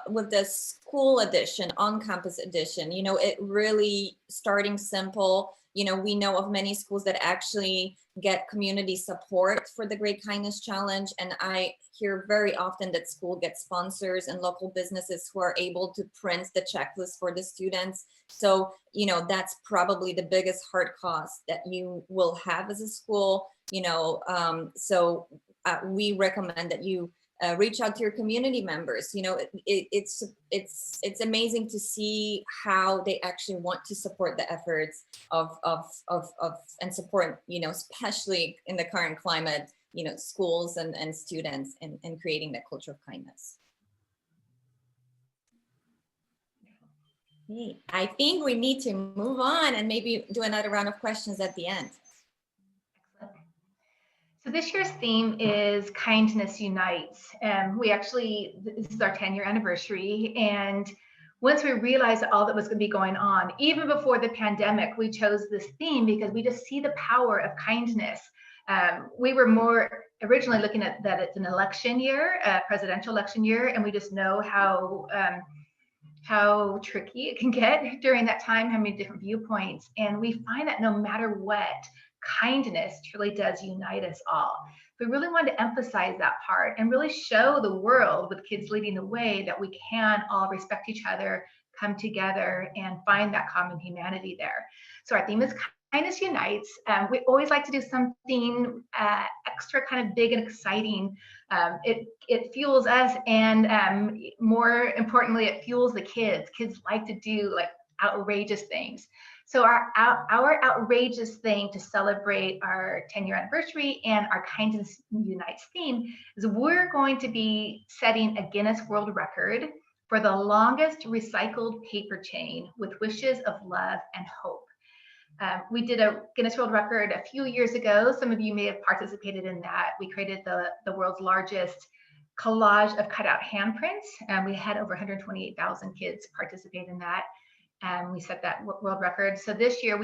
with the school edition, on-campus edition, it really starting simple. We know of many schools that actually get community support for the Great Kindness Challenge. And I hear very often that school gets sponsors and local businesses who are able to print the checklist for the students. So, that's probably the biggest hard cost that you will have as a school, so we recommend that you reach out to your community members. It's amazing to see how they actually want to support the efforts of and support, especially in the current climate, schools and students in creating that culture of kindness. Okay. I think we need to move on and maybe do another round of questions at the end. So this year's theme is Kindness Unites. This is our 10-year anniversary. And once we realized all that was going to be going on, even before the pandemic, we chose this theme because we just see the power of kindness. We were more originally looking at that it's an election year, a presidential election year, and we just know how tricky it can get during that time, how many different viewpoints. And we find that no matter what, kindness truly does unite us all. We really want to emphasize that part and really show the world, with kids leading the way, that we can all respect each other, come together, and find that common humanity there. So our theme is Kindness Unites. We always like to do something extra kind of big and exciting. It fuels us, and more importantly, it fuels the kids. Kids like to do like outrageous things. So our outrageous thing to celebrate our 10-year anniversary and our Kindness Unites theme is we're going to be setting a Guinness World Record for the longest recycled paper chain with wishes of love and hope. We did a Guinness World Record a few years ago. Some of you may have participated in that. We created the world's largest collage of cutout handprints. We had over 128,000 kids participate in that. We set that world record. So this year,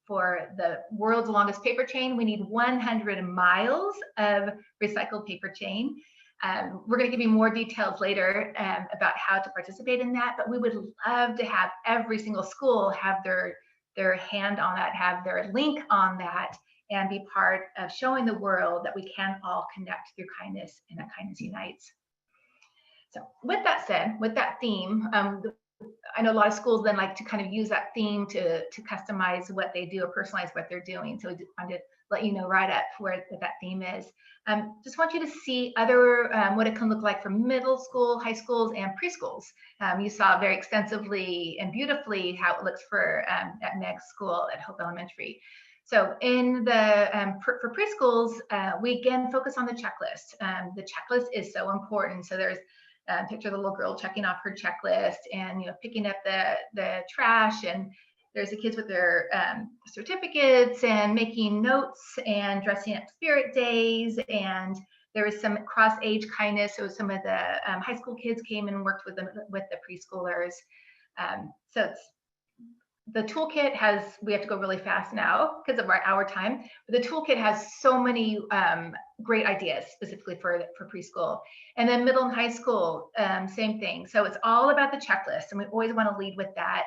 for the world's longest paper chain, we need 100 miles of recycled paper chain. We're going to give you more details later about how to participate in that, but we would love to have every single school have their hand on that, have their link on that, and be part of showing the world that we can all connect through kindness, and that kindness unites. So with that said, with that theme, I know a lot of schools then like to kind of use that theme to customize what they do or personalize what they're doing. So we just wanted to let you know right up where that theme is. Just want you to see what it can look like for middle school, high schools, and preschools. You saw very extensively and beautifully how it looks for at Meg's school at Hope Elementary. So in for preschools, we again focus on the checklist. The checklist is so important. So there's picture of the little girl checking off her checklist and picking up the trash, and there's the kids with their certificates and making notes and dressing up spirit days, and there was some cross-age kindness. So some of the high school kids came and worked with the preschoolers. So it's the toolkit we have to go really fast now because of our time, but the toolkit has so many great ideas specifically for preschool. And then middle and high school, same thing. So it's all about the checklist, and we always want to lead with that.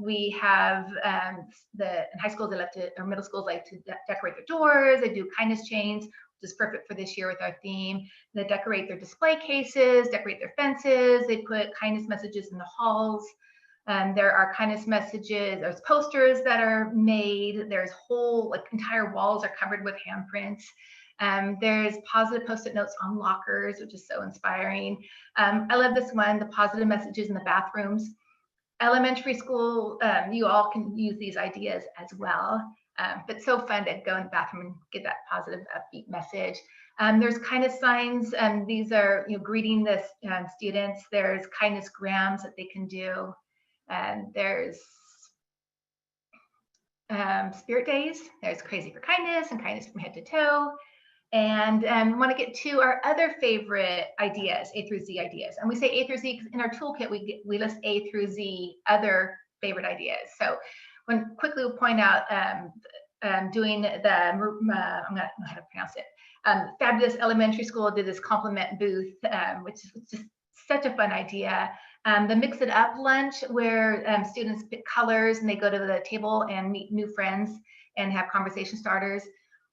We have in high schools, or middle schools like to decorate their doors. They do kindness chains, which is perfect for this year with our theme. They decorate their display cases, decorate their fences. They put kindness messages in the halls. There are kindness messages, there's posters that are made, there's whole entire walls are covered with handprints. There's positive post-it notes on lockers, which is so inspiring. I love this one, the positive messages in the bathrooms. Elementary school, you all can use these ideas as well, but so fun to go in the bathroom and get that positive upbeat message. There's kindness signs, and these are greeting the students. There's kindness grams that they can do. And there's spirit days. There's crazy for kindness and kindness from head to toe. And want to get to our other favorite ideas, A through Z ideas. And we say A through Z because in our toolkit, we list A through Z other favorite ideas. So quickly we'll point out doing the, I'm going to know how to pronounce it. Fabulous Elementary School did this compliment booth, which is just such a fun idea. The Mix It Up lunch, where students pick colors and they go to the table and meet new friends and have conversation starters.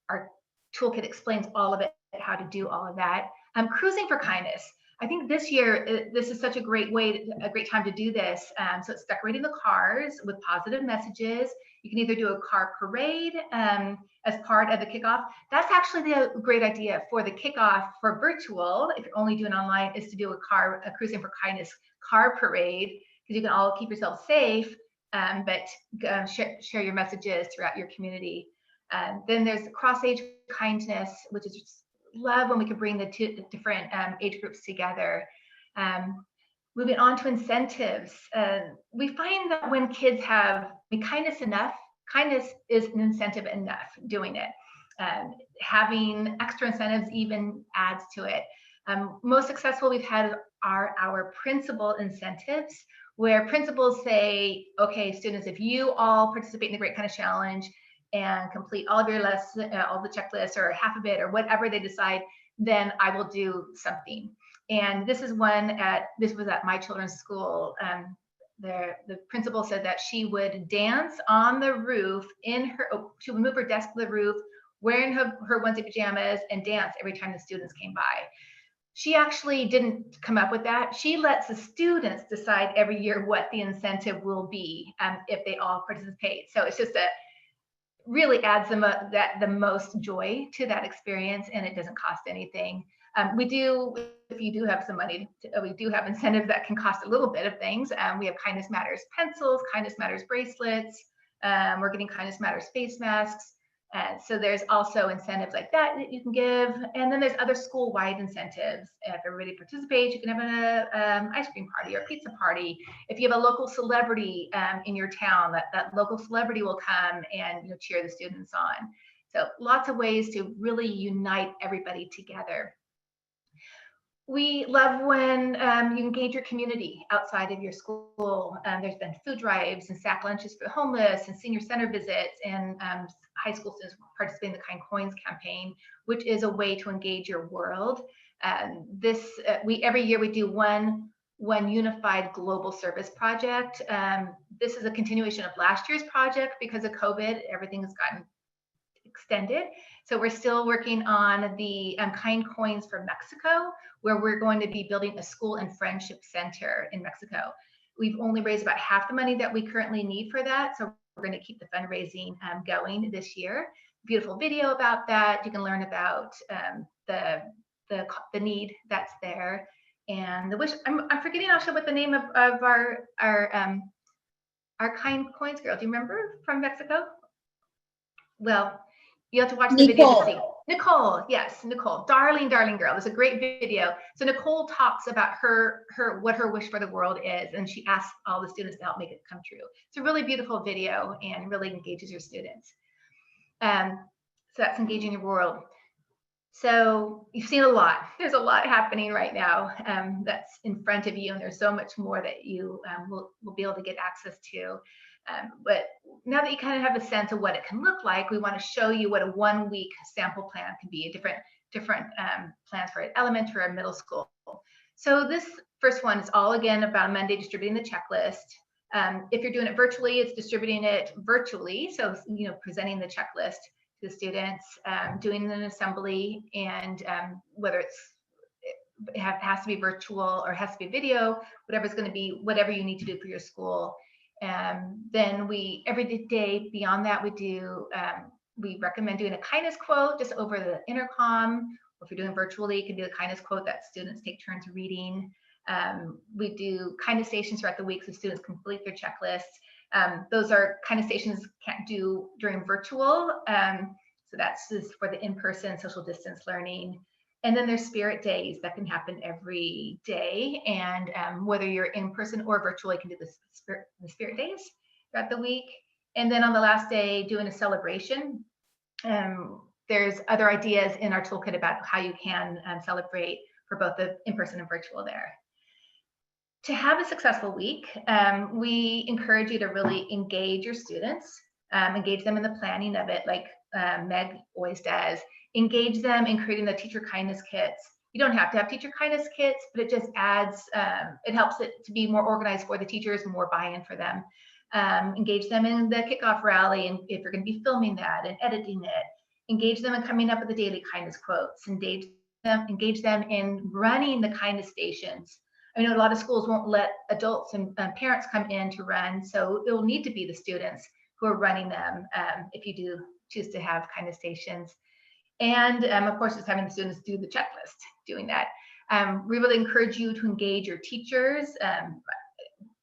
Our toolkit explains all of it, how to do all of that. Cruising for kindness. I think this year, this is such a great time to do this. So it's decorating the cars with positive messages. You can either do a car parade as part of the kickoff. That's actually a great idea for the kickoff for virtual. If you're only doing online, is to do a Cruising for Kindness car parade, because you can all keep yourself safe, but share your messages throughout your community. Then there's cross-age kindness, which is just love when we can bring the two different age groups together. Moving on to incentives, we find that when kids have kindness is an incentive enough doing it. Having extra incentives even adds to it. Most successful we've had are our principal incentives, where principals say, okay, students, if you all participate in the Great Kindness Challenge and complete all of your lessons, all the checklists or half of it or whatever they decide, then I will do something. And this is this was at my children's school. The principal said that she would dance on the roof she would move her desk to the roof, wearing her onesie pajamas and dance every time the students came by. She actually didn't come up with that. She lets the students decide every year what the incentive will be if they all participate. So it's just really adds the most joy to that experience, and it doesn't cost anything. We do, if you do have some money, we do have incentives that can cost a little bit of things. We have Kindness Matters pencils, Kindness Matters bracelets. We're getting Kindness Matters face masks. So there's also incentives like that you can give. And then there's other school-wide incentives. If everybody participates, you can have an ice cream party or pizza party. If you have a local celebrity in your town, that local celebrity will come and cheer the students on. So lots of ways to really unite everybody together. We love when you engage your community outside of your school. There's been food drives and sack lunches for the homeless and senior center visits, and high school students participate in the Kind Coins campaign, which is a way to engage your world. Every year we do one unified global service project. This is a continuation of last year's project. Because of COVID, everything has gotten extended. So we're still working on the Kind Coins for Mexico, where we're going to be building a school and friendship center in Mexico. We've only raised about half the money that we currently need for that. So we're going to keep the fundraising going this year. Beautiful video about that. You can learn about the need that's there. And the wish, I'm forgetting also what the name of our Kind Coins girl. Do you remember, from Mexico? Well, you have to watch the video to see. Nicole, yes, Nicole, darling girl. It's a great video. So Nicole talks about what her wish for the world is, and she asks all the students to help make it come true. It's a really beautiful video and really engages your students. So that's engaging your world. So you've seen a lot. There's a lot happening right now that's in front of you, and there's so much more that you will be able to get access to. But now that you kind of have a sense of what it can look like, we want to show you what a 1-week sample plan can be, different plans for elementary or middle school. So this first one is all, again, about Monday distributing the checklist. If you're doing it virtually, it's distributing it virtually. So, presenting the checklist to the students, doing an assembly, and whether it has to be virtual or has to be video, whatever it's going to be, whatever you need to do for your school. Then every day beyond that, we recommend doing a kindness quote just over the intercom. Or if you're doing virtually, you can do a kindness quote that students take turns reading. We do kindness stations throughout the week so students complete their checklists. Those are kindness stations can't do during virtual. So that's just for the in-person social distance learning. And then there's spirit days that can happen every day. And whether you're in person or virtual, you can do the spirit days throughout the week. And then on the last day, doing a celebration. There's other ideas in our toolkit about how you can celebrate for both the in-person and virtual there. To have a successful week, we encourage you to really engage your students, engage them in the planning of it, like Meg always does. Engage them in creating the teacher kindness kits. You don't have to have teacher kindness kits, but it just adds, it helps it to be more organized for the teachers, more buy-in for them. Engage them in the kickoff rally, and if you're going to be filming that and editing it. Engage them in coming up with the daily kindness quotes. Engage them in running the kindness stations. I know a lot of schools won't let adults and parents come in to run, so it will need to be the students who are running them if you do choose to have kindness stations. And of course, just having the students do the checklist, doing that. We really encourage you to engage your teachers.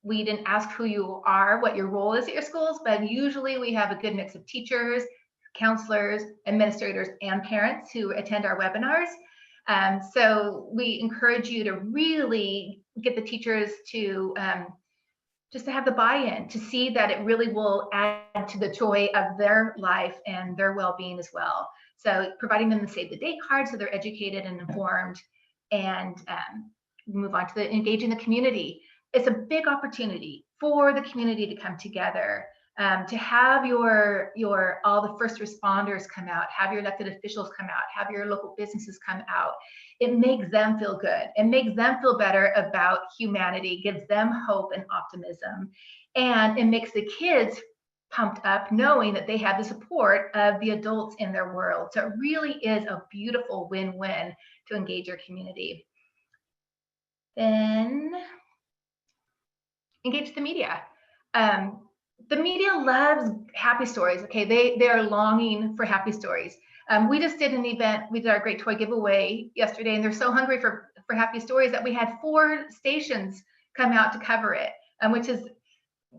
We didn't ask who you are, what your role is at your schools, but usually we have a good mix of teachers, counselors, administrators, and parents who attend our webinars. So we encourage you to really get the teachers to just to have the buy-in, to see that it really will add to the joy of their life and their well-being as well. So providing them the save the date card so they're educated and informed, and move on to the engaging the community. It's a big opportunity for the community to come together, to have your all the first responders come out, have your elected officials come out, have your local businesses come out. It makes them feel good. It makes them feel better about humanity, gives them hope and optimism, and it makes the kids pumped up knowing that they have the support of the adults in their world. So it really is a beautiful win-win to engage your community. Then engage the media. The media loves happy stories. Okay, they are longing for happy stories. We just did an event. We did our great toy giveaway yesterday, and they're so hungry for happy stories that we had 4 stations come out to cover it, which is,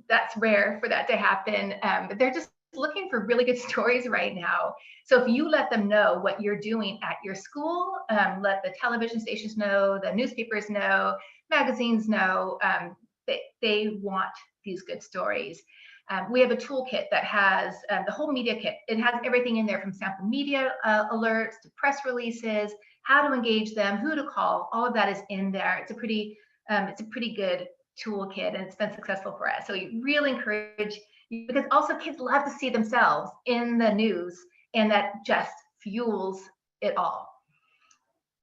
that's rare for that to happen. But they're just looking for really good stories right now. So if you let them know what you're doing at your school, let the television stations know, the newspapers know, magazines know, they want these good stories. We have a toolkit that has the whole media kit. It has everything in there, from sample media alerts to press releases, how to engage them, who to call. All of that is in there. It's a pretty good toolkit, and it's been successful for us. So we really encourage you, because also kids love to see themselves in the news, and that just fuels it all.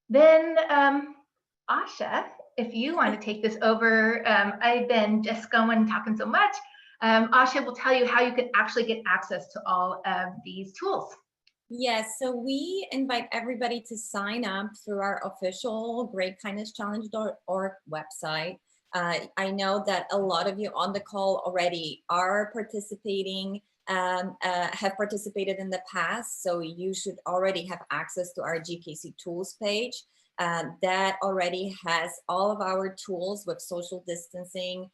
Then Asha, if you want to take this over, I've been just going talking so much. Asha will tell you how you can actually get access to all of these tools. Yes, so we invite everybody to sign up through our official greatkindnesschallenge.org website. I know that a lot of you on the call already are participating, have participated in the past, so you should already have access to our GKC tools page. That already has all of our tools with social distancing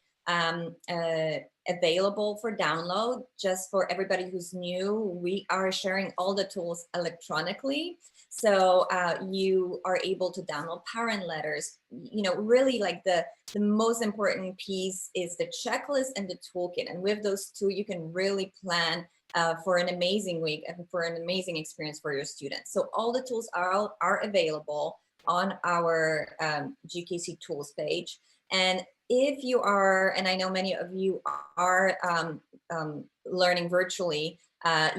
available for download. Just for everybody who's new, we are sharing all the tools electronically. So you are able to download parent letters. You know, really like the most important piece is the checklist and the toolkit. And with those two, you can really plan for an amazing week and for an amazing experience for your students. So all the tools are available on our GKC tools page. And if you are, and I know many of you are learning virtually,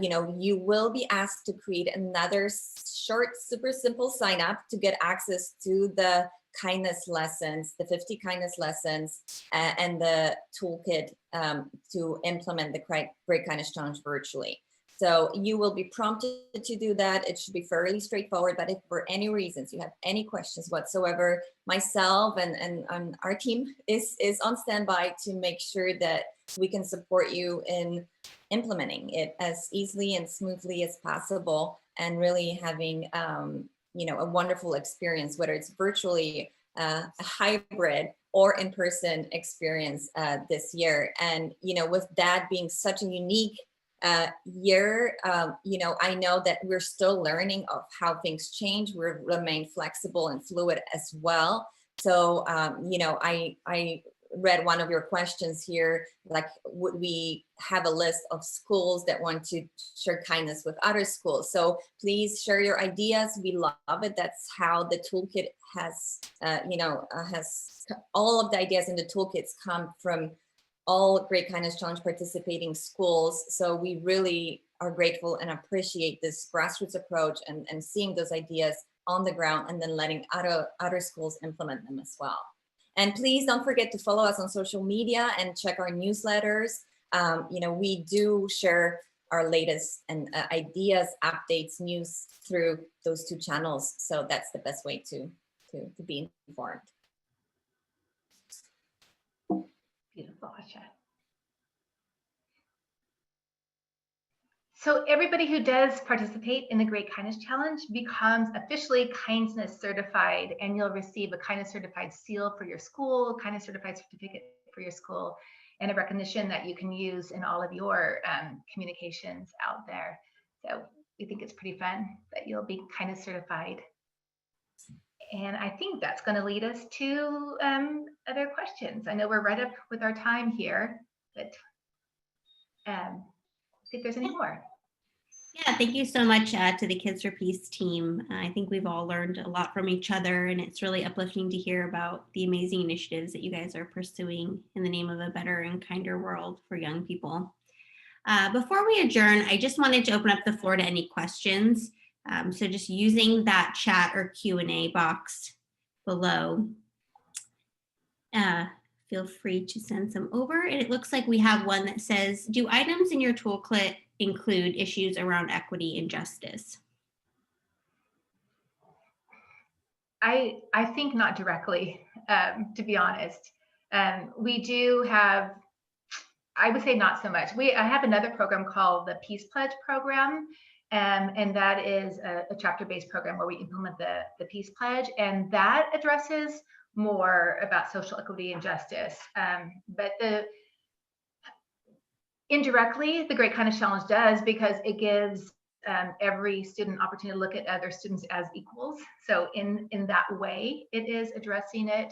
you know, you will be asked to create another short, super simple sign up to get access to the kindness lessons, the 50 kindness lessons, and the toolkit to implement the Great Kindness Challenge virtually. So you will be prompted to do that. It should be fairly straightforward, but if for any reasons you have any questions whatsoever, myself and our team is on standby to make sure that we can support you in implementing it as easily and smoothly as possible, and really having you know, a wonderful experience, whether it's virtually a hybrid or in-person experience this year. And you know, with that being such a unique year, you know, I know that we're still learning of how things change. We remain flexible and fluid as well. So, you know, I read one of your questions here, like, would we have a list of schools that want to share kindness with other schools? So please share your ideas. We love it. That's how the toolkit has, you know, has all of the ideas in the toolkits come from all Great Kindness Challenge participating schools. So we really are grateful and appreciate this grassroots approach and seeing those ideas on the ground and then letting other schools implement them as well. And please don't forget to follow us on social media and check our newsletters. You know, we do share our latest and ideas, updates, news through those 2 channels. So that's the best way to be informed. Beautiful, Asha. So everybody who does participate in the Great Kindness Challenge becomes officially kindness certified, and you'll receive a kindness certified seal for your school, kindness certified certificate for your school, and a recognition that you can use in all of your communications out there. So we think it's pretty fun that you'll be kindness certified. And I think that's going to lead us to other questions. I know we're right up with our time here, but see if there's any more. Yeah, thank you so much to the Kids for Peace team. I think we've all learned a lot from each other, and it's really uplifting to hear about the amazing initiatives that you guys are pursuing in the name of a better and kinder world for young people. Before we adjourn, I just wanted to open up the floor to any questions. So just using that chat or Q&A box below, feel free to send some over. And it looks like we have one that says, do items in your toolkit include issues around equity and justice? I think not directly, to be honest. We do have, I would say not so much. I have another program called the Peace Pledge program, and that is a chapter-based program where we implement the Peace Pledge, and that addresses more about social equity and justice. But indirectly, the Great Kindness Challenge does, because it gives every student opportunity to look at other students as equals. So in that way, it is addressing it,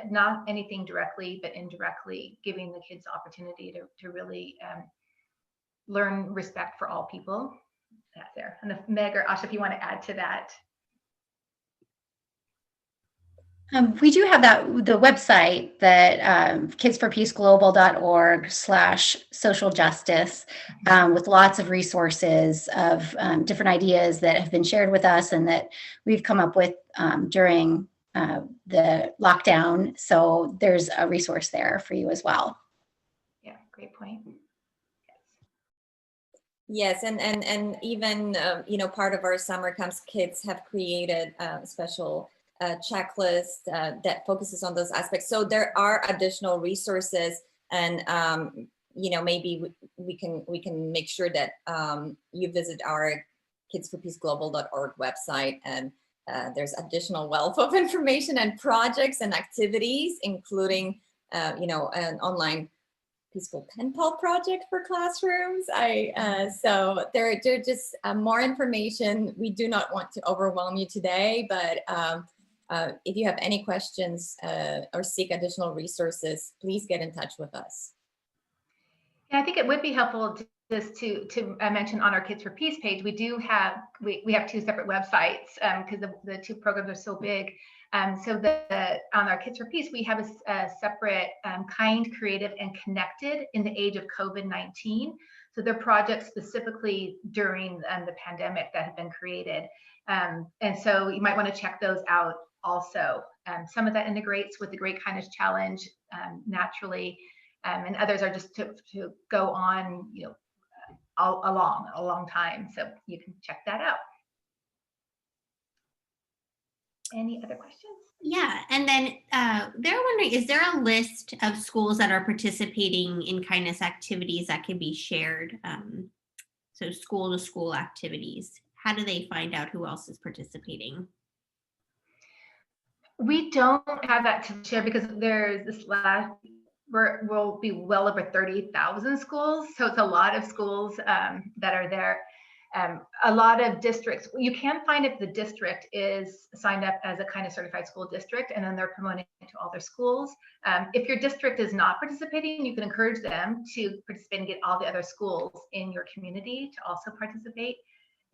not anything directly, but indirectly giving the kids the opportunity to really learn respect for all people. That's there. And if Meg or Asha, if you want to add to that. We do have the website that kidsforpeaceglobal.org/social justice with lots of resources of different ideas that have been shared with us and that we've come up with during the lockdown. So there's a resource there for you as well. Yeah, great point. Yes, and even part of our summer camps, kids have created a special checklist that focuses on those aspects. So there are additional resources, and maybe we can make sure that you visit our kidsforpeaceglobal.org website, and there's additional wealth of information and projects and activities, including an online peaceful pen pal project for classrooms. So there just more information. We do not want to overwhelm you today, but if you have any questions or seek additional resources, please get in touch with us. And I think it would be helpful to mention on our Kids for Peace page, we have two separate websites because the two programs are so big. So on our Kids for Peace, we have a separate Kind, Creative, and Connected in the age of COVID-19. So they're projects specifically during the pandemic that have been created. And so you might want to check those out also. Some of that integrates with the Great Kindness Challenge naturally, and others are just to go on, a long time. So you can check that out. Any other questions? Yeah, and then they're wondering, is there a list of schools that are participating in kindness activities that can be shared? So school to school activities. How do they find out who else is participating? We don't have that to share because there's this we'll be well over 30,000 schools. So it's a lot of schools that are there. A lot of districts, you can find if the district is signed up as a kind of certified school district, and then they're promoting it to all their schools. If your district is not participating, you can encourage them to participate and get all the other schools in your community to also participate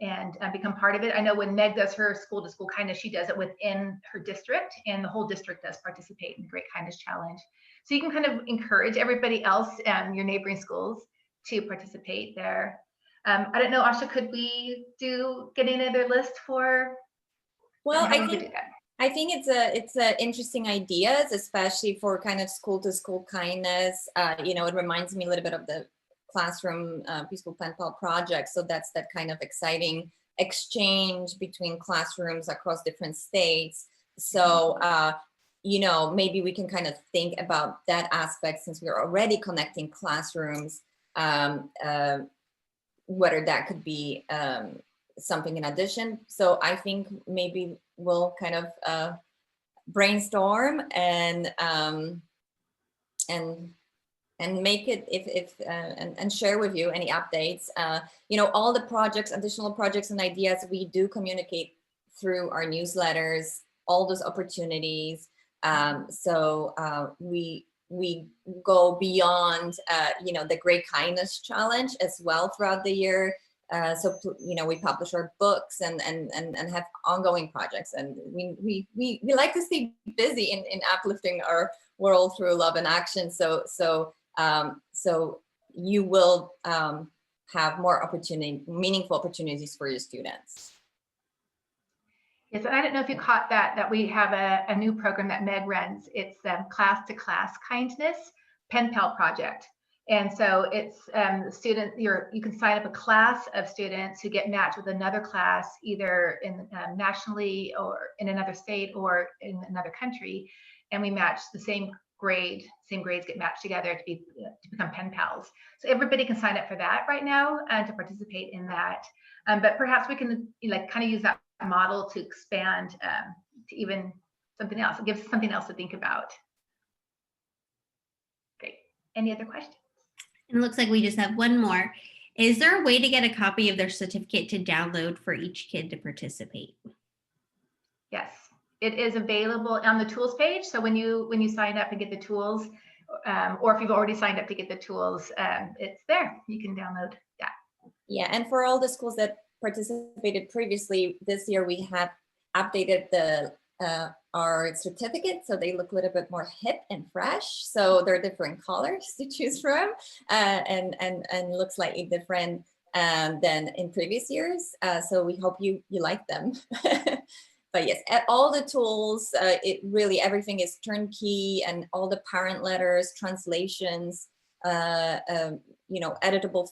and become part of it. I know when Meg does her school to school kindness, she does it within her district, and the whole district does participate in the Great Kindness Challenge. So you can kind of encourage everybody else, your neighboring schools, to participate there. I don't know, Asha, could we get another list for? Well, I think it's a interesting ideas, especially for kind of school to school kindness. It reminds me a little bit of the classroom peaceful pen pal project. So that's that kind of exciting exchange between classrooms across different states. So maybe we can kind of think about that aspect, since we're already connecting classrooms, whether that could be something in addition. So I think maybe we'll kind of brainstorm and make it and share with you any updates. All the projects, additional projects and ideas, we do communicate through our newsletters, all those opportunities. So we go beyond, the Great Kindness Challenge as well throughout the year. we publish our books and have ongoing projects, and we like to stay busy in uplifting our world through love and action. So you will have more meaningful opportunities for your students. Yes, and I don't know if you caught that we have a new program that Meg runs. It's Class to Class Kindness Pen Pal Project. And so it's student, you can sign up a class of students who get matched with another class, either in nationally or in another state or in another country. And we match the same grades get matched together to become pen pals. So everybody can sign up for that right now and to participate in that. But perhaps we can kind of use that model to expand to even something else. It gives something else to think about. Great. Any other questions? It looks like we just have one more. Is there a way to get a copy of their certificate to download for each kid to participate? Yes, it is available on the tools page. So when you sign up and get the tools, or if you've already signed up to get the tools, it's there. You can download that. Yeah, and for all the schools that participated previously, this year we have updated our certificates so they look a little bit more hip and fresh. So there are different colors to choose from, and look slightly different than in previous years. So we hope you like them. But yes, all the tools, everything is turnkey, and all the parent letters, translations, editable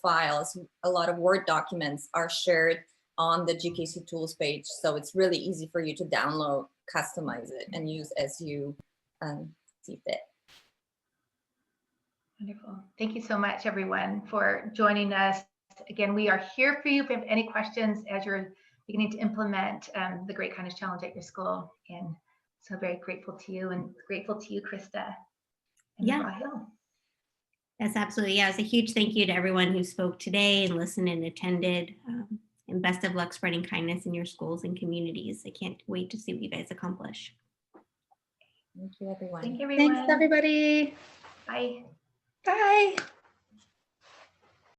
files, a lot of Word documents are shared on the GKC tools page. So it's really easy for you to download, customize it, and use as you see fit. Wonderful. Thank you so much, everyone, for joining us. Again, we are here for you if you have any questions as you're beginning to implement the Great Kindness Challenge at your school. And so very grateful to you, and grateful to you, Krista, and McGraw-Hill. That's absolutely, yeah. It's a huge thank you to everyone who spoke today and listened and attended. And best of luck spreading kindness in your schools and communities. I can't wait to see what you guys accomplish. Thank you, everyone. Thank you, everyone. Thanks, everybody. Bye. Bye.